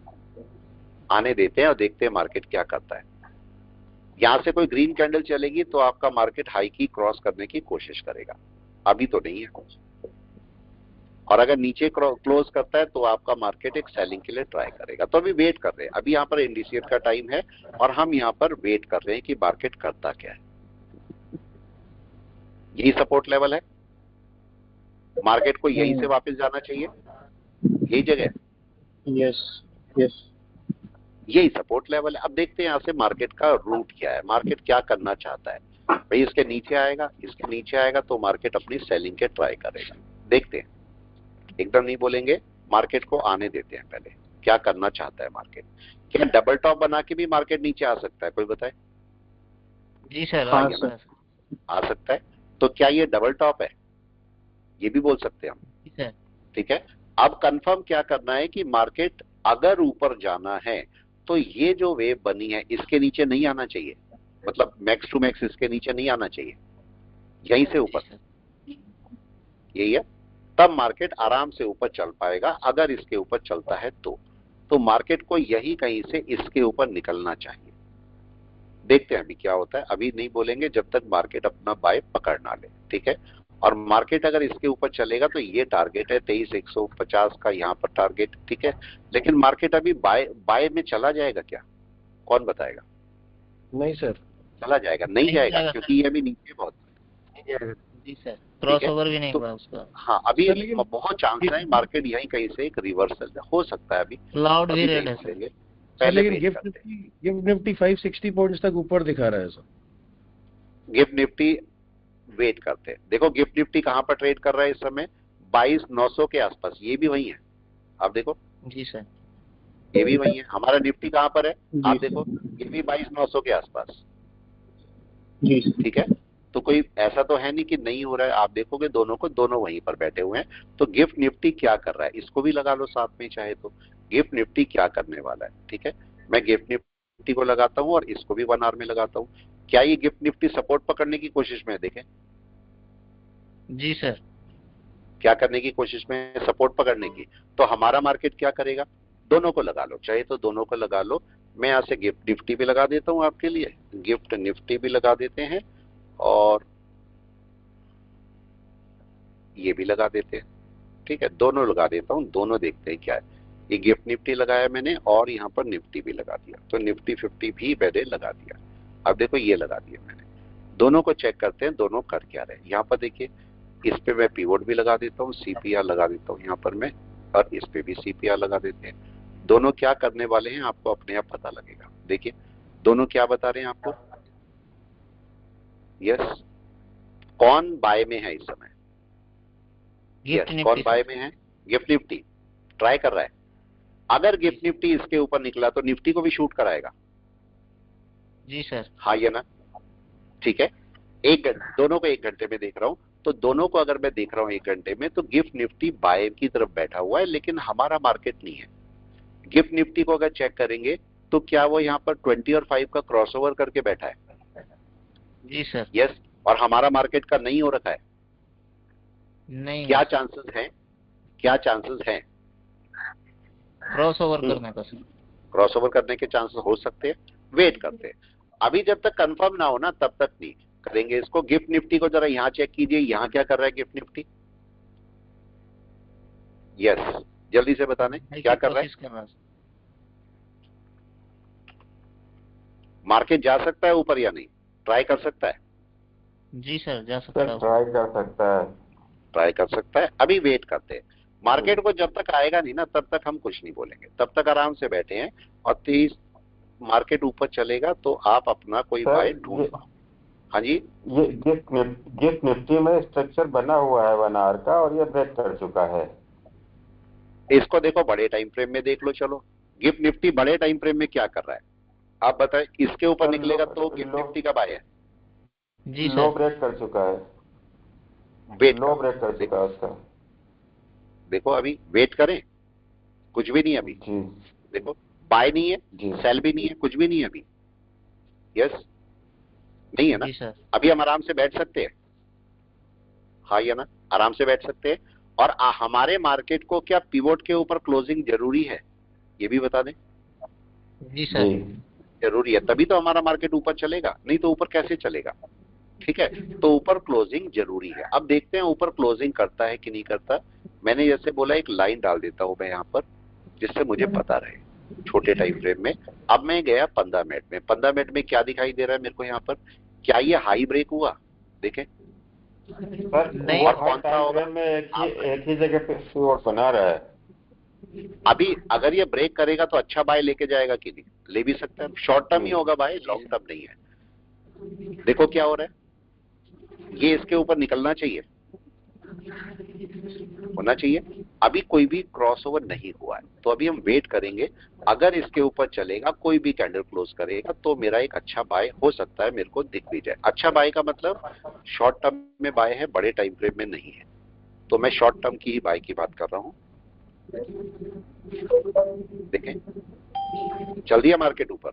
आने देते हैं और देखते हैं मार्केट क्या करता है। यहां से कोई ग्रीन कैंडल चलेगी तो आपका मार्केट हाई की क्रॉस करने की कोशिश करेगा, अभी तो नहीं है कुछ। और अगर नीचे क्लोज करता है तो आपका मार्केट एक सेलिंग के लिए ट्राई करेगा। तो अभी वेट कर रहे हैं, अभी यहाँ पर इंडिसिएट का टाइम है और हम यहाँ पर वेट कर रहे हैं कि मार्केट करता क्या है। यही सपोर्ट लेवल है, मार्केट को यहीं से वापस जाना चाहिए, यही जगह। यस यस, यही सपोर्ट लेवल है। अब देखते हैं यहाँ से मार्केट का रूट क्या है, मार्केट क्या करना चाहता है। भाई इसके नीचे आएगा, इसके नीचे आएगा तो मार्केट अपनी सेलिंग के ट्राई करेगा। देखते हैं, एकदम नहीं बोलेंगे, मार्केट को आने देते हैं पहले, क्या करना चाहता है मार्केट। क्या डबल टॉप बना के भी मार्केट नीचे आ सकता है? कोई बताए। जी सर। हाँ आ सर। आ सकता है। तो क्या ये डबल टॉप है? ये भी बोल सकते हैं हम। जी सर। ठीक है। अब कंफर्म क्या करना है कि मार्केट अगर ऊपर जाना है तो ये जो वेव बनी है इसके नीचे नहीं आना चाहिए, मतलब मैक्स टू मैक्स इसके नीचे नहीं आना चाहिए, यहीं से ऊपर। जी सर। यही है, तब मार्केट आराम से ऊपर चल पाएगा। अगर इसके ऊपर चलता है तो मार्केट को यही कहीं से इसके ऊपर निकलना चाहिए। देखते हैं अभी क्या होता है, अभी नहीं बोलेंगे जब तक मार्केट अपना बाय पकड़ ना ले। ठीक है। और मार्केट अगर इसके ऊपर चलेगा तो ये टारगेट है 23,150 का, यहाँ पर टारगेट। ठीक है। लेकिन मार्केट अभी बाय में चला जाएगा क्या? कौन बताएगा? नहीं सर, चला जाएगा? नहीं जाएगा, क्योंकि ये अभी नीचे बहुत। जी सर, क्रॉस ओवर भी नहीं तो हुआ उसका। हाँ, अभी बहुत चांस है मार्केट यहीं कहीं से एक रिवर्सल हो सकता है। अभी क्लाउड भी अभी रेड नहीं है सर। बोलेंगे, सर पहले लेकिन वेट गिफ्ट करते हैं। निफ्टी 560 पॉइंट्स तक ऊपर दिखा रहा है सर। गिफ्ट निफ्टी वेट करते हैं। देखो गिफ्ट निफ्टी कहां पर ट्रेड कर रहा है इस समय? 22,900 के आसपास। ये भी वही है, आप देखो, जी सर। ये भी वही है। हमारा निफ्टी कहां पर है? जी आप सर। देखो, ये भी 22,900 के आसपास। जी सर। ठीक है। तो कोई ऐसा तो है नहीं कि नहीं हो रहा है। आप देखोगे दोनों को, दोनों वहीं पर बैठे हुए हैं। तो गिफ्ट निफ्टी क्या कर रहा है, इसको भी लगा लो साथ में चाहे तो। गिफ्ट निफ्टी क्या करने वाला है? ठीक है, मैं गिफ्ट निफ्टी को लगाता हूं और इसको भी 1 आवर में लगाता हूं। क्या ये गिफ्ट निफ्टी सपोर्ट पकड़ने की कोशिश में है? देखें जी सर। क्या करने की कोशिश में है, सपोर्ट पकड़ने की। तो हमारा मार्केट क्या करेगा? दोनों को लगा लो, चाहे तो दोनों को लगा लो। मैं यहां से गिफ्ट निफ्टी भी लगा देता हूं आपके लिए, गिफ्ट निफ्टी भी लगा देते हैं, और ये भी लगा देते हैं। ठीक है, दोनों लगा देता हूं, दोनों देखते हैं क्या है। ये गिफ्ट निफ्टी लगाया मैंने, और यहाँ पर निफ्टी भी लगा दिया। तो निफ्टी 50 भी मैंने लगा दिया। अब देखो ये लगा दिया मैंने, दोनों को चेक करते हैं दोनों कर क्या रहे। यहाँ पर देखिए, इस पे मैं पिवोट भी लगा देता हूँ, सीपीआर लगा देता हूँ यहाँ पर मैं, और इस पे भी सीपीआर लगा देते हैं। दोनों क्या करने वाले हैं आपको अपने आप पता लगेगा। देखिए दोनों क्या बता रहे हैं आपको। यस, कौन बाय में है इस समय? गिफ्ट यस, कौन निफ्टी बाय सर। में है? गिफ्ट निफ्टी ट्राई कर रहा है। अगर गिफ्ट निफ्टी इसके ऊपर निकला तो निफ्टी को भी शूट कराएगा। जी सर। हाँ या ना? ठीक है। दोनों को 1 घंटे में देख रहा हूं, तो दोनों को अगर मैं देख रहा हूं 1 घंटे में, तो गिफ्ट निफ्टी बाय की तरफ बैठा हुआ है, लेकिन हमारा मार्केट नहीं है। गिफ्ट निफ्टी को अगर चेक करेंगे तो क्या वो यहाँ पर 20 और 5 का क्रॉसओवर करके बैठा है? जी सर। यस। और हमारा मार्केट का नहीं हो रखा है। नहीं, क्या चांसेस हैं? क्या चांसेस हैं? क्रॉस ओवर करने का सर। क्रॉसओवर करने के चांसेस हो सकते हैं। वेट करते हैं, अभी जब तक कंफर्म ना हो ना तब तक नहीं करेंगे इसको। गिफ्ट निफ्टी को जरा यहां चेक कीजिए, यहां क्या कर रहा है गिफ्ट निफ्टी? यस, जल्दी से बताने क्या कर रहा है। कोशिश कर रहा है सर। मार्केट जा सकता है ऊपर या नहीं? ट्राई कर सकता है? जी सर, जा सकता सर है। ट्राई कर सकता है। ट्राई कर सकता है। अभी वेट करते हैं, मार्केट को जब तक आएगा नहीं ना तब तक हम कुछ नहीं बोलेंगे, तब तक आराम से बैठे हैं। और 30 मार्केट ऊपर चलेगा तो आप अपना कोई बाय ढूंढ सर पाओ। हाँ जी, ये गिफ्ट निफ्टी में स्ट्रक्चर बना हुआ है 1 आवर का और ये ब्रेक कर चुका है। इसको देखो बड़े टाइम फ्रेम में देख लो। चलो गिफ्ट निफ्टी बड़े टाइम फ्रेम में क्या कर रहा है आप बताएं। इसके ऊपर निकलेगा तो गिफ्ट निफ्टी का बाय है। जी लो सर। ब्रेक कर चुका है, वेट लो ब्रेक कर चुका है उसका। देखो अभी वेट करें, कुछ भी नहीं अभी। जी देखो बाय नहीं है, जी सेल भी नहीं है, कुछ भी नहीं है अभी। यस नहीं है ना? जी सर। अभी हम आराम से बैठ सकते हैं, हाँ या ना? आराम से बैठ सकते हैं। और हमारे मार्केट को क्या पिवोट के ऊपर क्लोजिंग जरूरी है? ये भी बता दें। जी सर। जी जरूरी है, तभी तो हमारा मार्केट ऊपर चलेगा, नहीं तो ऊपर कैसे चलेगा? ठीक है, तो ऊपर क्लोजिंग जरूरी है। अब देखते हैं ऊपर क्लोजिंग करता है कि नहीं करता। मैंने जैसे बोला एक लाइन डाल देता हूं मैं यहाँ पर, जिससे मुझे पता रहे छोटे टाइम फ्रेम में। अब मैं गया 15 मिनट में। 15 मिनट में क्या दिखाई दे रहा है मेरे को यहाँ पर? क्या ये हाई ब्रेक हुआ? देखें सर, नहीं, वो और हर कौन सा टाइम होगा? फ्रेम में एक ही जगह पे पिवोट बना रहा है। अभी अगर ये ब्रेक करेगा तो अच्छा बाय लेके जाएगा कि नहीं? ले भी सकता है। शॉर्ट टर्म ही होगा बाय, लॉन्ग टर्म नहीं है। देखो क्या हो रहा है, ये इसके ऊपर निकलना चाहिए, होना चाहिए। अभी कोई भी क्रॉसओवर नहीं हुआ है, तो अभी हम वेट करेंगे। अगर इसके ऊपर चलेगा, कोई भी कैंडल क्लोज करेगा, तो मेरा एक अच्छा बाय हो सकता है, मेरे को दिख भी जाए। अच्छा बाय का मतलब शॉर्ट टर्म में बाय है, बड़े टाइम फ्रेम में नहीं है। तो मैं शॉर्ट टर्म की ही बाय की बात कर रहा हूं। देखें चल दिया मार्केट ऊपर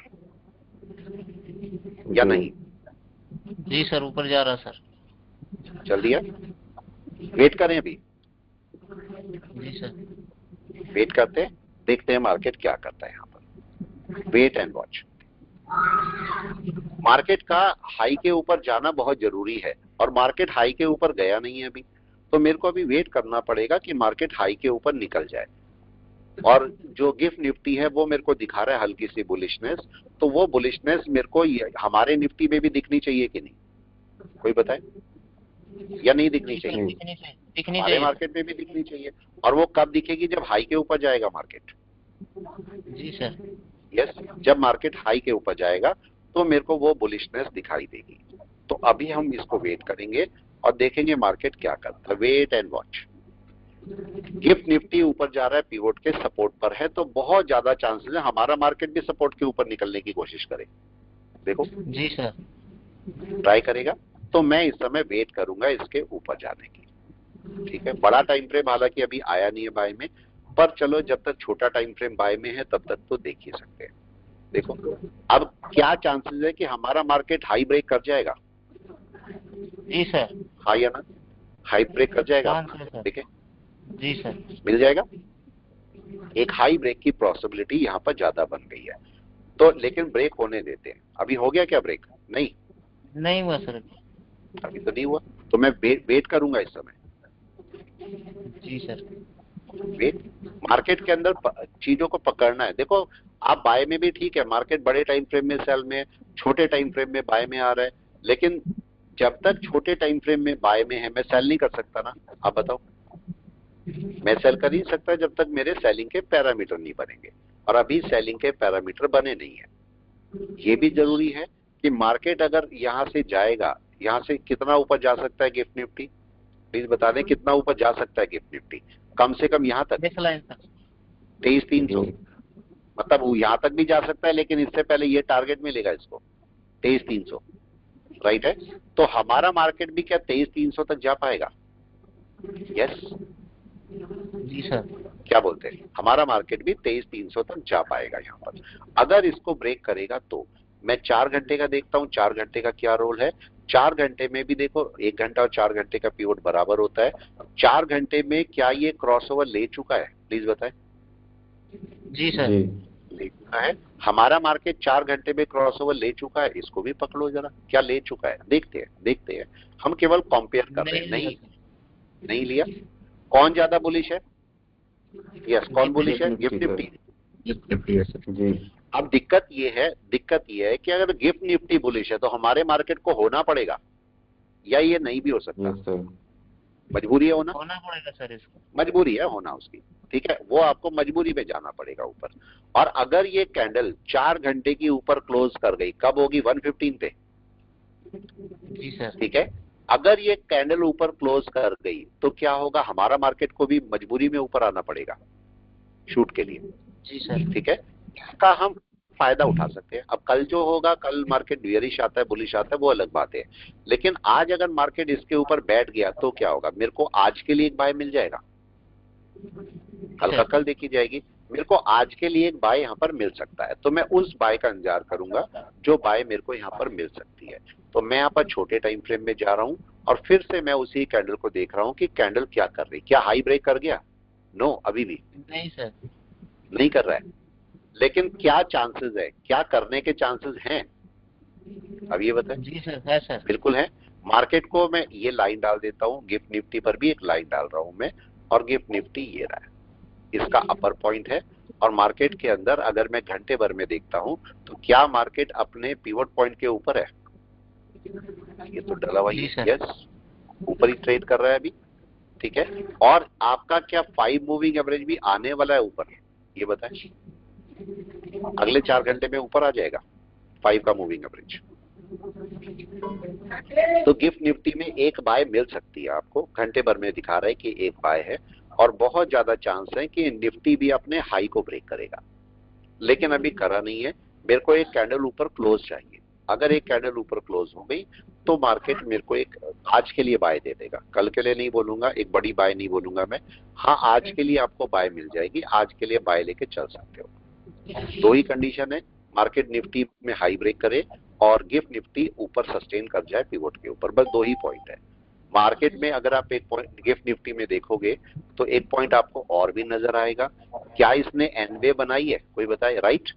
या नहीं? जी सर, ऊपर जा रहा सर। चल दिया। वेट करें अभी, जी सर। वेट करते हैं, देखते हैं मार्केट क्या करता है यहाँ पर। Wait and watch. मार्केट का हाई के ऊपर जाना बहुत जरूरी है, और मार्केट हाई के ऊपर गया नहीं है अभी। तो मेरे को अभी वेट करना पड़ेगा कि मार्केट हाई के ऊपर निकल जाए। और जो गिफ्ट निफ्टी है वो मेरे को दिखा रहा है हल्की सी बुलिशनेस। तो वो बुलिशनेस मेरे को हमारे निफ्टी में भी दिखनी चाहिए कि नहीं? कोई बताए, या नहीं दिखनी चाहिए? दिखनी हमारे चाहिए। मार्केट में भी दिखनी चाहिए। और वो कब दिखेगी? जब हाई के ऊपर जाएगा मार्केट। जी सर। यस, जब मार्केट हाई के ऊपर जाएगा तो मेरे को वो बुलिशनेस दिखाई देगी। तो अभी हम इसको वेट करेंगे और देखेंगे मार्केट क्या करता है। Wait and watch. GIFT Nifty ऊपर जा रहा है, पिवोट के सपोर्ट पर है, तो बहुत ज्यादा चांसेस है हमारा मार्केट भी सपोर्ट के ऊपर निकलने की कोशिश करे। देखो जी सर। ट्राई करेगा। तो मैं इस समय वेट करूंगा इसके ऊपर जाने की। ठीक है, बड़ा टाइम फ्रेम हालांकि अभी आया नहीं है बाय में, पर चलो जब तक छोटा टाइम फ्रेम बाय में है तब तक तो देख ही सकते हैं। देखो अब क्या चांसेस है कि हमारा मार्केट हाई ब्रेक कर जाएगा? जी सर। हाँ या ना? हाई ब्रेक कर जाएगा चांस है सर। देखें, जी सर। मिल जाएगा। एक हाई ब्रेक की पॉसिबिलिटी यहाँ पर ज्यादा बन गई है। तो लेकिन ब्रेक होने देते हैं। अभी हो गया क्या ब्रेक? नहीं हुआ सर। अभी तो नहीं हुआ। तो मैं वेट करूंगा इस समय। जी सर। वेट। मार्केट के अंदर चीजों को पकड़ना है। देखो आप बाय में भी ठीक है, मार्केट बड़े टाइम फ्रेम में सेल में, छोटे टाइम फ्रेम में बाय में आ रहा है। लेकिन जब तक छोटे टाइम फ्रेम में बाय में है, मैं सेल नहीं कर सकता ना। आप बताओ, मैं सेल कर ही नहीं सकता जब तक मेरे सेलिंग के पैरामीटर नहीं बनेंगे। और अभी सेलिंग के पैरामीटर बने नहीं है। ये भी जरूरी है कि मार्केट अगर यहाँ से जाएगा, यहाँ से कितना ऊपर जा सकता है गिफ्ट निफ्टी? प्लीज बता दें कितना ऊपर जा सकता है गिफ्ट निफ्टी? कम से कम यहाँ तक नेक्स्ट लाइन सर। 23,300। मतलब वो यहाँ तक भी जा सकता है, लेकिन इससे पहले ये टारगेट मिलेगा इसको 23,300। राइट है? तो हमारा मार्केट भी क्या 23,300 तक जा पाएगा? यस जी सर। क्या बोलते हैं? हमारा मार्केट भी 23,300 तक जा पाएगा यहाँ पर, अगर इसको ब्रेक करेगा तो। मैं 4 घंटे का देखता हूँ, 4 घंटे का क्या रोल है। 4 घंटे में भी देखो 1 घंटा और 4 घंटे का पीरियड बराबर होता है। 4 घंटे में क्या ये क्रॉसओवर ले चुका है? प्लीज बताएं। जी सर। ले चुका है। हमारा मार्केट 4 घंटे में क्रॉसओवर ले चुका है। इसको भी पकड़ो जरा, क्या ले चुका है? देखते हैं। हम केवल कंपेयर कर रहे हैं। नहीं लिया। कौन ज्यादा बुलिश है? यस, कौन बुलिश है? गिफ्ट निफ्टी। जी। अब दिक्कत ये है कि अगर गिफ्ट निफ्टी बुलिश है तो हमारे मार्केट को होना पड़ेगा, या ये नहीं भी हो सकता? Yes sir. मजबूरी है होना पड़ेगा सर इसको। मजबूरी है होना उसकी। ठीक है, वो आपको मजबूरी में जाना पड़ेगा ऊपर। और अगर ये कैंडल 4 घंटे की ऊपर क्लोज कर गई, कब होगी? 115 पे। जी सर। ठीक है, अगर ये कैंडल ऊपर क्लोज कर गई तो क्या होगा, हमारा मार्केट को भी मजबूरी में ऊपर आना पड़ेगा शूट के लिए। जी सर। ठीक है, इसका हम फायदा उठा सकते हैं। अब कल जो होगा, कल मार्केट बियरिश आता है बुलिश आता है वो अलग बात है, लेकिन आज अगर मार्केट इसके ऊपर बैठ गया तो क्या होगा, मेरे को आज के लिए एक बाय मिल जाएगा, कल का कल देखी जाएगी, मेरे को आज के लिए एक बाय यहाँ पर मिल सकता है, तो मैं उस बाय का इंतजार करूंगा जो बाय मेरे को यहाँ पर मिल सकती है। तो मैं यहाँ पर छोटे टाइम फ्रेम में जा रहा हूँ और फिर से मैं उसी कैंडल को देख रहा हूँ कि कैंडल क्या कर रही, क्या हाई ब्रेक कर गया? नो, अभी भी नहीं सर। नहीं कर रहा है, लेकिन क्या चांसेस है, क्या करने के चांसेस हैं, अब ये बताएं। जी सर, है सर। बिल्कुल है। मार्केट को मैं ये लाइन डाल देता हूँ, गिफ्ट निफ्टी पर भी एक लाइन डाल रहा हूं मैं, और गिफ्ट निफ्टी ये रहा है, इसका अपर पॉइंट है। और मार्केट के अंदर अगर मैं घंटे भर में देखता हूं तो क्या मार्केट अपने पिवट पॉइंट के ऊपर है? ये तो डला हुआ जी सर। यस, ऊपर ही ट्रेड कर रहा है अभी। ठीक है, और आपका क्या 5 मूविंग एवरेज भी आने वाला है ऊपर, ये बताएं, अगले 4 घंटे में ऊपर आ जाएगा 5 का मूविंग एवरेज। तो गिफ्ट निफ्टी में एक बाय मिल सकती है आपको, घंटे भर में दिखा रहा है कि एक बाय है, और बहुत ज्यादा चांस है कि निफ्टी भी अपने हाई को ब्रेक करेगा, लेकिन अभी करा नहीं है। मेरे को एक कैंडल ऊपर क्लोज चाहिए, अगर एक कैंडल ऊपर क्लोज हो गई तो मार्केट मेरे को एक आज के लिए बाय दे देगा, कल के लिए नहीं बोलूंगा, एक बड़ी बाय नहीं बोलूंगा मैं, हाँ आज के लिए आपको बाय मिल जाएगी, आज के लिए बाय लेके चल सकते हो। दो ही कंडीशन है, मार्केट निफ्टी में हाई ब्रेक करे और गिफ्ट निफ्टी ऊपर सस्टेन कर जाए पिवोट के ऊपर, बस दो ही पॉइंट है मार्केट में। अगर आप एक पॉइंट गिफ्ट निफ्टी में देखोगे तो एक पॉइंट आपको और भी नजर आएगा, क्या इसने एन वेव बनाई है, कोई बताए? राइट,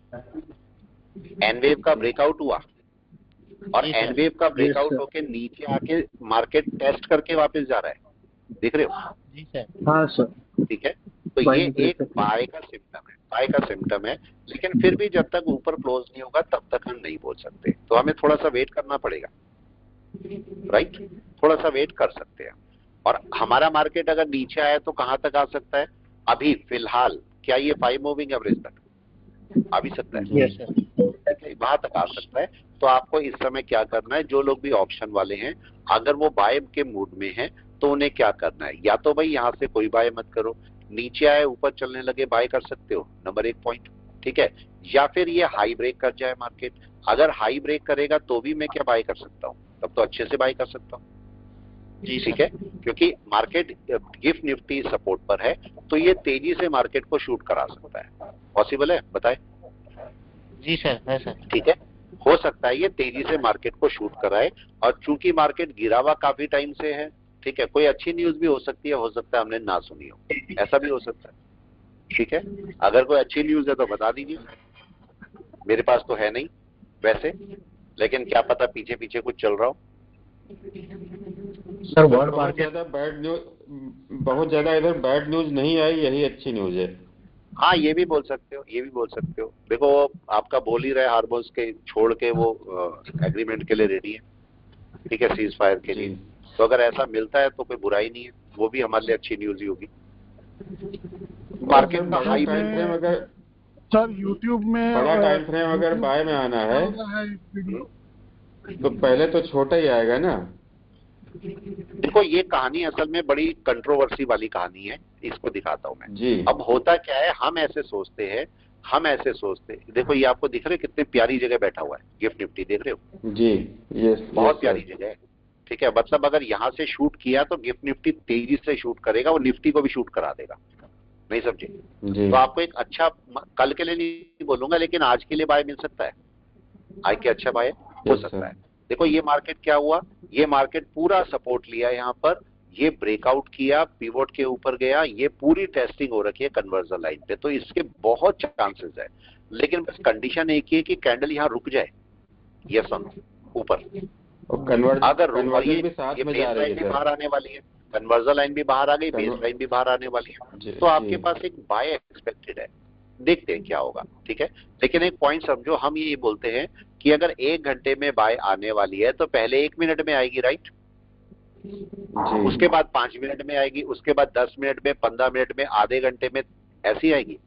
एन वेव का ब्रेकआउट हुआ और एन वेव का ब्रेकआउट होके नीचे आके मार्केट टेस्ट करके वापस जा रहा है, देख रहे हो? जी सर। हाँ सर। ठीक है, तो ये एक बाय का सिम्टम है, बाय का सिम्टम है, लेकिन फिर भी जब तक ऊपर क्लोज नहीं होगा तब तक हम नहीं बोल सकते, तो हमें थोड़ा सा वेट करना पड़ेगा। राइट, थोड़ा सा वेट कर सकते हैं। और हमारा मार्केट अगर नीचे आया तो कहां तक आ सकता है? अभी फिलहाल क्या ये 5 मूविंग एवरेज तक आ भी सकता है? Yes sir. वहां तक आ सकता है। तो आपको इस समय क्या करना है, जो लोग भी ऑप्शन वाले हैं अगर वो बाय के मूड में हैं तो उन्हें क्या करना है, या तो भाई यहाँ से कोई बाय मत करो, नीचे आए ऊपर चलने लगे बाय कर सकते हो, नंबर 1 पॉइंट। ठीक है, या फिर ये हाई ब्रेक कर जाए मार्केट, अगर हाई ब्रेक करेगा तो भी मैं क्या बाय कर सकता हूँ, तब तो अच्छे से बाय कर सकता हूँ। जी ठीक है, क्योंकि मार्केट गिफ्ट निफ्टी सपोर्ट पर है तो ये तेजी से मार्केट को शूट करा सकता है, पॉसिबल है? बताए। जी सर, है सर। ठीक है, हो सकता है ये तेजी से मार्केट को शूट कराए, और चूंकि मार्केट गिरा हुआ काफी टाइम से है, ठीक है, कोई अच्छी न्यूज भी हो सकती है, हो सकता है हमने ना सुनी हो, ऐसा भी हो सकता है। ठीक है, अगर कोई अच्छी न्यूज है तो बता दीजिए, मेरे पास तो है नहीं वैसे, लेकिन क्या पता पीछे पीछे कुछ चल रहा हो। सर वर्ल्ड बहुत मार्केट ज्यादा बैड न्यूज, बहुत ज्यादा इधर बैड न्यूज नहीं आई, यही अच्छी न्यूज है। हाँ, ये भी बोल सकते हो, ये भी बोल सकते हो। देखो आपका बोल ही रहा है हार्मोन्स के छोड़ के वो एग्रीमेंट के लिए रेडी है, ठीक है, सीज फायर के लिए, तो अगर ऐसा मिलता है तो कोई बुराई नहीं है, वो भी हमारे लिए अच्छी न्यूज ही होगी। मार्केट का हाई टाइम फ्रेम अगर सर यूट्यूब में बड़ा टाइम फ्रेम अगर बाय में आना है तो पहले तो छोटा ही आएगा ना। देखो ये कहानी असल में बड़ी कंट्रोवर्सी वाली कहानी है, इसको दिखाता हूं मैं जी। अब होता क्या है, हम ऐसे सोचते हैं, देखो ये आपको दिख रहे हो कितनी प्यारी जगह बैठा हुआ है गिफ्ट निफ्टी, देख रहे हो? जी, यस, बहुत प्यारी जगह है। ठीक है, मतलब अगर यहाँ से शूट किया तो गिफ्ट निफ्टी तेजी से शूट करेगा, वो निफ्टी को भी शूट करा देगा, नहीं समझे? जी। तो आपको एक अच्छा, कल के लिए नहीं बोलूंगा लेकिन आज के लिए बाय मिल सकता है, आज के अच्छा बाय हो सकता है। देखो ये मार्केट क्या हुआ, ये मार्केट पूरा सपोर्ट लिया यहाँ पर, ये ब्रेकआउट किया, पिवोट के ऊपर गया, ये पूरी टेस्टिंग हो रखी है कन्वर्जन लाइन पे, तो इसके बहुत चांसेस है, लेकिन बस कंडीशन एक ही है कि कैंडल यहाँ रुक जाए, यस और नो, ऊपर। अगर कन्वर्जन भी साथ में जा रही है, बाहर आने वाली है, कन्वर्जन लाइन भी बाहर आ गई, बेस लाइन भी बाहर आने वाली है, तो आपके पास एक बाय एक्सपेक्टेड है, देखते हैं क्या होगा। ठीक है, लेकिन एक पॉइंट समझो, हम ये बोलते हैं कि अगर 1 घंटे में बाय आने वाली है तो पहले 1 मिनट में आएगी, राइट? उसके बाद 5 मिनट में आएगी, उसके बाद 10 मिनट में, 15 मिनट में, आधे घंटे में, ऐसी आएगी।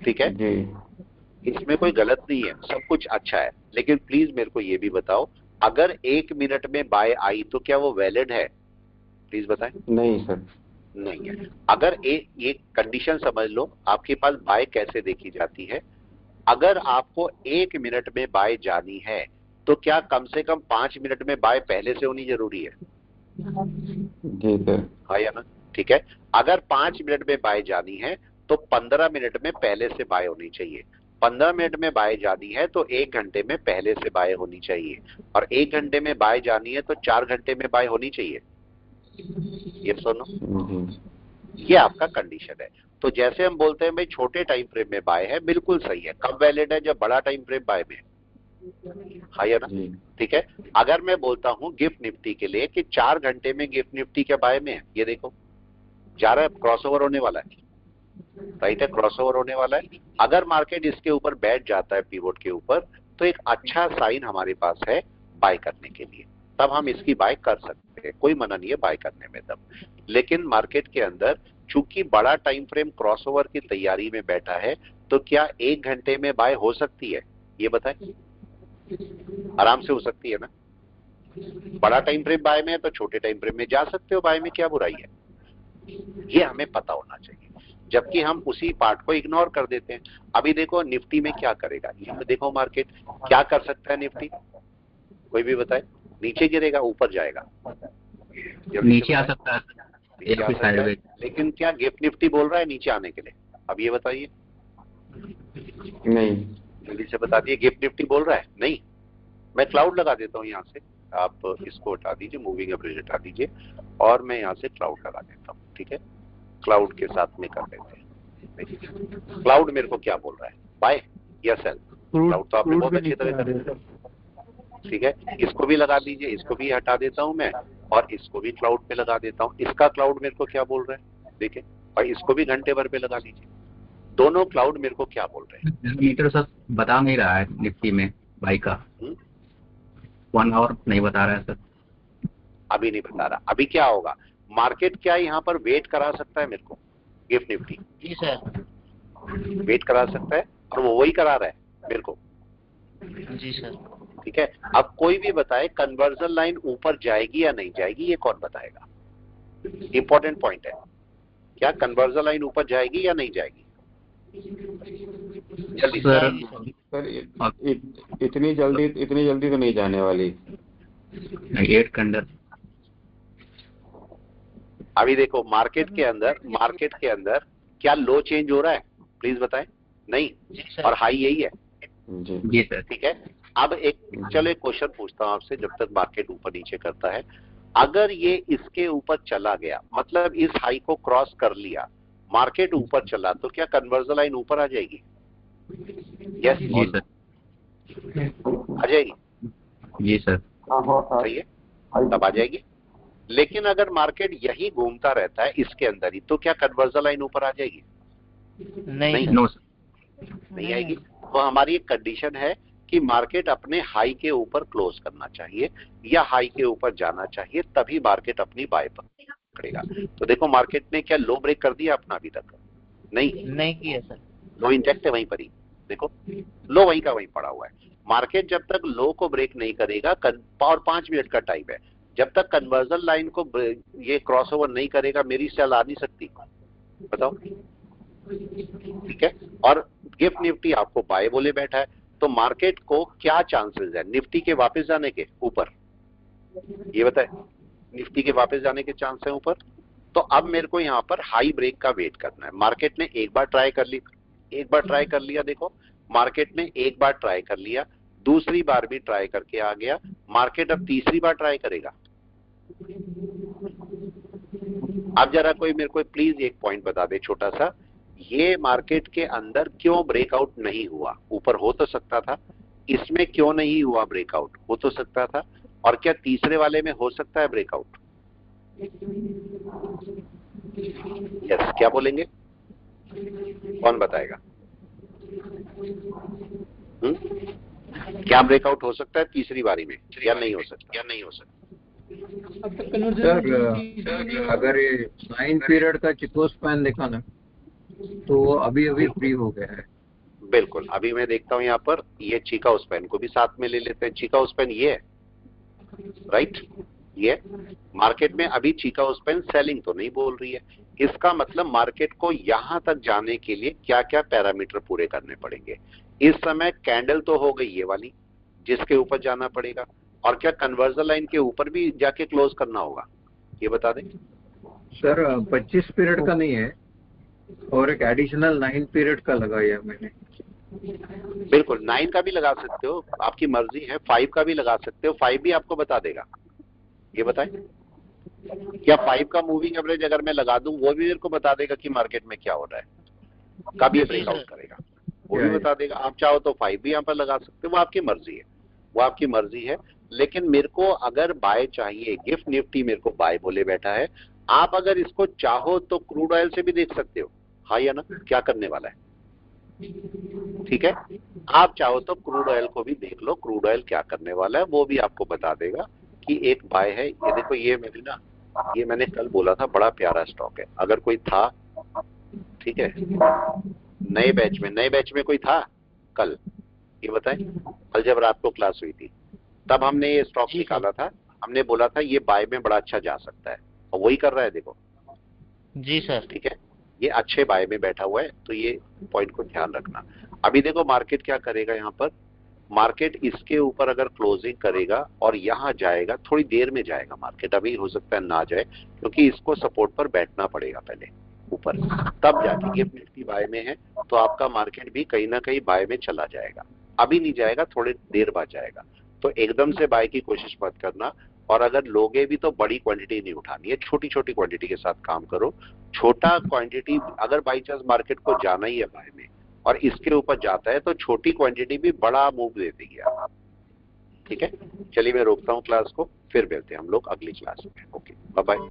ठीक है जी। इसमें कोई गलत नहीं है, सब कुछ अच्छा है, लेकिन प्लीज मेरे को ये भी बताओ अगर 1 मिनट में बाय आई तो क्या वो वैलिड है? प्लीज बताएं। नहीं सर। नहीं है। अगर ये कंडीशन समझ लो, आपके पास बाय कैसे देखी जाती है। अगर आपको 1 मिनट में बाय जानी है तो क्या कम से कम 5 मिनट में बाय पहले से होनी जरूरी है? जी सर। हाँ या ना? ठीक है। अगर 5 मिनट में बाय जानी है तो 15 मिनट में पहले से बाय होनी चाहिए। 15 मिनट में बाय जानी है तो 1 घंटे में पहले से बाय होनी चाहिए। और 1 घंटे में बाय जानी है तो 4 घंटे में बाय होनी चाहिए। ये सुनो, ये आपका कंडीशन है। तो जैसे हम बोलते हैं भाई छोटे टाइम फ्रेम में बाय है, बिल्कुल सही है। कब वैलिड है? जब बड़ा टाइम फ्रेम बाय में। हाँ या ना? ठीक है। अगर मैं बोलता हूं गिफ्ट निफ्टी के लिए कि 4 घंटे में गिफ्ट निफ्टी के बाय में है, ये देखो जा रहा है, क्रॉसओवर होने वाला है। राइट है, क्रॉसओवर होने वाला है। अगर मार्केट इसके ऊपर बैठ जाता है पिवोट के ऊपर, तो एक अच्छा साइन हमारे पास है बाय करने के लिए। तब हम इसकी बाय कर सकते हैं, कोई मना नहीं है बाय करने में तब। लेकिन मार्केट के अंदर चूंकि बड़ा टाइम फ्रेम क्रॉसओवर की तैयारी में बैठा है, तो क्या 1 घंटे में बाय हो सकती है? ये बताएं। आराम से हो सकती है ना? बड़ा टाइम फ्रेम बाय में है तो छोटे टाइम फ्रेम में जा सकते हो बाय में, क्या बुराई है? ये हमें पता होना चाहिए। जबकि हम उसी पार्ट को इग्नोर कर देते हैं। अभी देखो निफ्टी में क्या करेगा, ये देखो मार्केट क्या कर सकता है निफ्टी, कोई भी बताए। नीचे गिरेगा, ऊपर जाएगा, नीचे आ सकता है, लेकिन क्या गिफ्ट निफ्टी बोल रहा है नीचे आने के लिए? अब ये बताइए। नहीं, जल्दी से बता दिए। गिफ्ट निफ्टी बोल रहा है? नहीं। मैं क्लाउड लगा देता हूँ यहाँ से, आप इसको हटा दीजिए, मूविंग एवरेज हटा दीजिए, और मैं यहाँ से क्लाउड लगा देता हूँ। ठीक है, क्लाउड के साथ में कर लेते हैं। क्लाउड मेरे को क्या बोल रहा है, बाय या सेल? क्लाउड तो आपने बहुत अच्छी तरह कर, ठीक है। इसको भी लगा दीजिए, इसको भी हटा देता हूं मैं, और इसको भी क्लाउड पे लगा देता हूं। इसका क्लाउड मेरे को क्या बोल रहा है देखिए, और इसको भी घंटे भर पे लगा लीजिए। दोनों क्लाउड मेरे को क्या बोल रहे हैं? मीटर सर बता नहीं रहा है निफ्टी में बाई का। 1 आवर नहीं बता रहा है सर। अभी नहीं बता रहा। अभी क्या होगा, मार्केट क्या यहाँ पर वेट करा सकता है मेरे को? गिफ्ट निफ्टी जी सर। वेट करा सकता है, और वो वही करा रहा है मेरे को। जी सर। ठीक है। अब कोई भी बताए कन्वर्जन लाइन ऊपर जाएगी या नहीं जाएगी, ये कौन बताएगा? इंपॉर्टेंट पॉइंट है। क्या कन्वर्जन लाइन ऊपर जाएगी या नहीं जाएगी? जल्दी सर इतनी जल्दी तो नहीं जाने वाली। 8 कैंडल। अभी देखो मार्केट के अंदर क्या लो चेंज हो रहा है? प्लीज बताएं। नहीं, और हाई यही है। जी सर। ठीक है। अब चलो एक क्वेश्चन पूछता हूं आपसे, जब तक मार्केट ऊपर नीचे करता है। अगर ये इसके ऊपर चला गया, मतलब इस हाई को क्रॉस कर लिया, मार्केट ऊपर चला, तो क्या कन्वर्जन लाइन ऊपर आ जाएगी? यस जी सर। आ जाएगी। जी सर। सही है, तब आ जाएगी। लेकिन अगर मार्केट यही घूमता रहता है इसके अंदर ही, तो क्या कन्वर्जन लाइन ऊपर आ जाएगी? नहीं। नो सर, नहीं आएगी। तो हमारी एक कंडीशन है कि मार्केट अपने हाई के ऊपर क्लोज करना चाहिए या हाई के ऊपर जाना चाहिए, तभी मार्केट अपनी बाय पर पकड़ेगा। तो देखो मार्केट ने क्या लो ब्रेक कर दिया अपना? अभी तक नहीं किया सर। लो इंटैक्ट है वहीं पर ही, देखो लो वहीं का वहीं पड़ा हुआ है। मार्केट जब तक लो को ब्रेक नहीं करेगा, और 5 मिनट का टाइम है, जब तक कन्वर्जन लाइन को ये क्रॉसओवर नहीं करेगा, मेरी सेल आ नहीं सकती। बताओ, ठीक है। और गिफ्ट निफ्टी आपको बाय बोले बैठा है, तो मार्केट को क्या चांसेस है निफ्टी के वापस जाने के ऊपर? ये बताए, निफ्टी के वापस जाने के चांस है ऊपर। तो अब मेरे को यहाँ पर हाई ब्रेक का वेट करना है। मार्केट ने एक बार ट्राई कर लिया, देखो मार्केट ने एक बार ट्राई कर लिया, दूसरी बार भी ट्राई करके आ गया, मार्केट अब तीसरी बार ट्राई करेगा। अब जरा कोई मेरे को प्लीज एक पॉइंट बता दे छोटा सा, ये मार्केट के अंदर क्यों ब्रेकआउट नहीं हुआ? ऊपर हो तो सकता था, इसमें क्यों नहीं हुआ ब्रेकआउट? हो तो सकता था। और क्या तीसरे वाले में हो सकता है ब्रेकआउट? यस, क्या बोलेंगे? कौन बताएगा? क्या ब्रेकआउट हो सकता है तीसरी बारी में या नहीं हो सकता? सर अगर ये 9 पीरियड का चिको स्पैन देखा ना, तो अभी फ्री हो गया है। बिल्कुल। अभी मैं देखता हूँ यहाँ पर, ये चिकागो स्पैन को भी साथ में ले लेते हैं। चिकागो स्पैन ये है, राइट। ये मार्केट में अभी चीका उस्पेन सेलिंग तो नहीं बोल रही है, इसका मतलब मार्केट को यहां तक जाने के लिए क्या क्या पैरामीटर पूरे करने पड़ेंगे। इस समय कैंडल तो हो गई ये वाली जिसके ऊपर जाना पड़ेगा, और क्या कन्वर्जन लाइन के ऊपर भी जाके क्लोज करना होगा, ये बता दें सर 25 पीरियड का नहीं है, और एक एडिशनल 9 पीरियड का लगाया मैंने। बिल्कुल 9 का भी लगा सकते हो, आपकी मर्जी है, 5 का भी लगा सकते हो, 5 भी आपको बता देगा, ये बताएं क्या 5 का मूविंग एवरेज अगर मैं लगा दूं वो भी मेरे को बता देगा कि मार्केट में क्या हो रहा है, कब ये ब्रेकआउट करेगा वो भी बता देगा। आप चाहो तो 5 भी यहाँ पर लगा सकते हो, वो आपकी मर्जी है, वो आपकी मर्जी है। लेकिन मेरे को अगर बाय चाहिए, गिफ्ट निफ्टी मेरे को बाय बोले बैठा है, आप अगर इसको चाहो तो क्रूड ऑयल से भी देख सकते हो, हाँ या ना, क्या करने वाला है, ठीक है। आप चाहो तो क्रूड ऑयल को भी देख लो, क्रूड ऑयल क्या करने वाला है वो भी आपको बता देगा कि एक बाय है। ये देखो ये मेरी ना, ये मैंने कल बोला था बड़ा प्यारा स्टॉक है, अगर कोई था, ठीक है, नए बैच में कोई था कल, ये बताएं, कल जब रात को क्लास हुई थी तब हमने ये स्टॉक निकाला था, हमने बोला था ये बाय में बड़ा अच्छा जा सकता है, और वही कर रहा है देखो। जी सर। ठीक है, ये अच्छे बाय में बैठा हुआ है, तो ये पॉइंट को ध्यान रखना। अभी देखो मार्केट क्या करेगा, यहाँ पर मार्केट इसके ऊपर अगर क्लोजिंग करेगा और यहाँ जाएगा, थोड़ी देर में जाएगा मार्केट, अभी हो सकता है ना जाए क्योंकि इसको सपोर्ट पर बैठना पड़ेगा पहले ऊपर, तब जाके गिफ्ट निफ्टी बाय में है तो आपका मार्केट भी कहीं ना कहीं बाय में चला जाएगा, अभी नहीं जाएगा, थोड़ी देर बाद जाएगा। तो एकदम से बाय की कोशिश मत करना, और अगर लोगे भी तो बड़ी क्वांटिटी नहीं उठानी है, छोटी छोटी क्वांटिटी के साथ काम करो। छोटा क्वांटिटी अगर बाई चांस मार्केट को जाना ही है बाय में और इसके ऊपर जाता है तो छोटी क्वांटिटी भी बड़ा मूव दे देगी आप, ठीक है। चलिए मैं रोकता हूँ क्लास को, फिर मिलते हैं हम लोग अगली क्लास में। Okay, bye bye.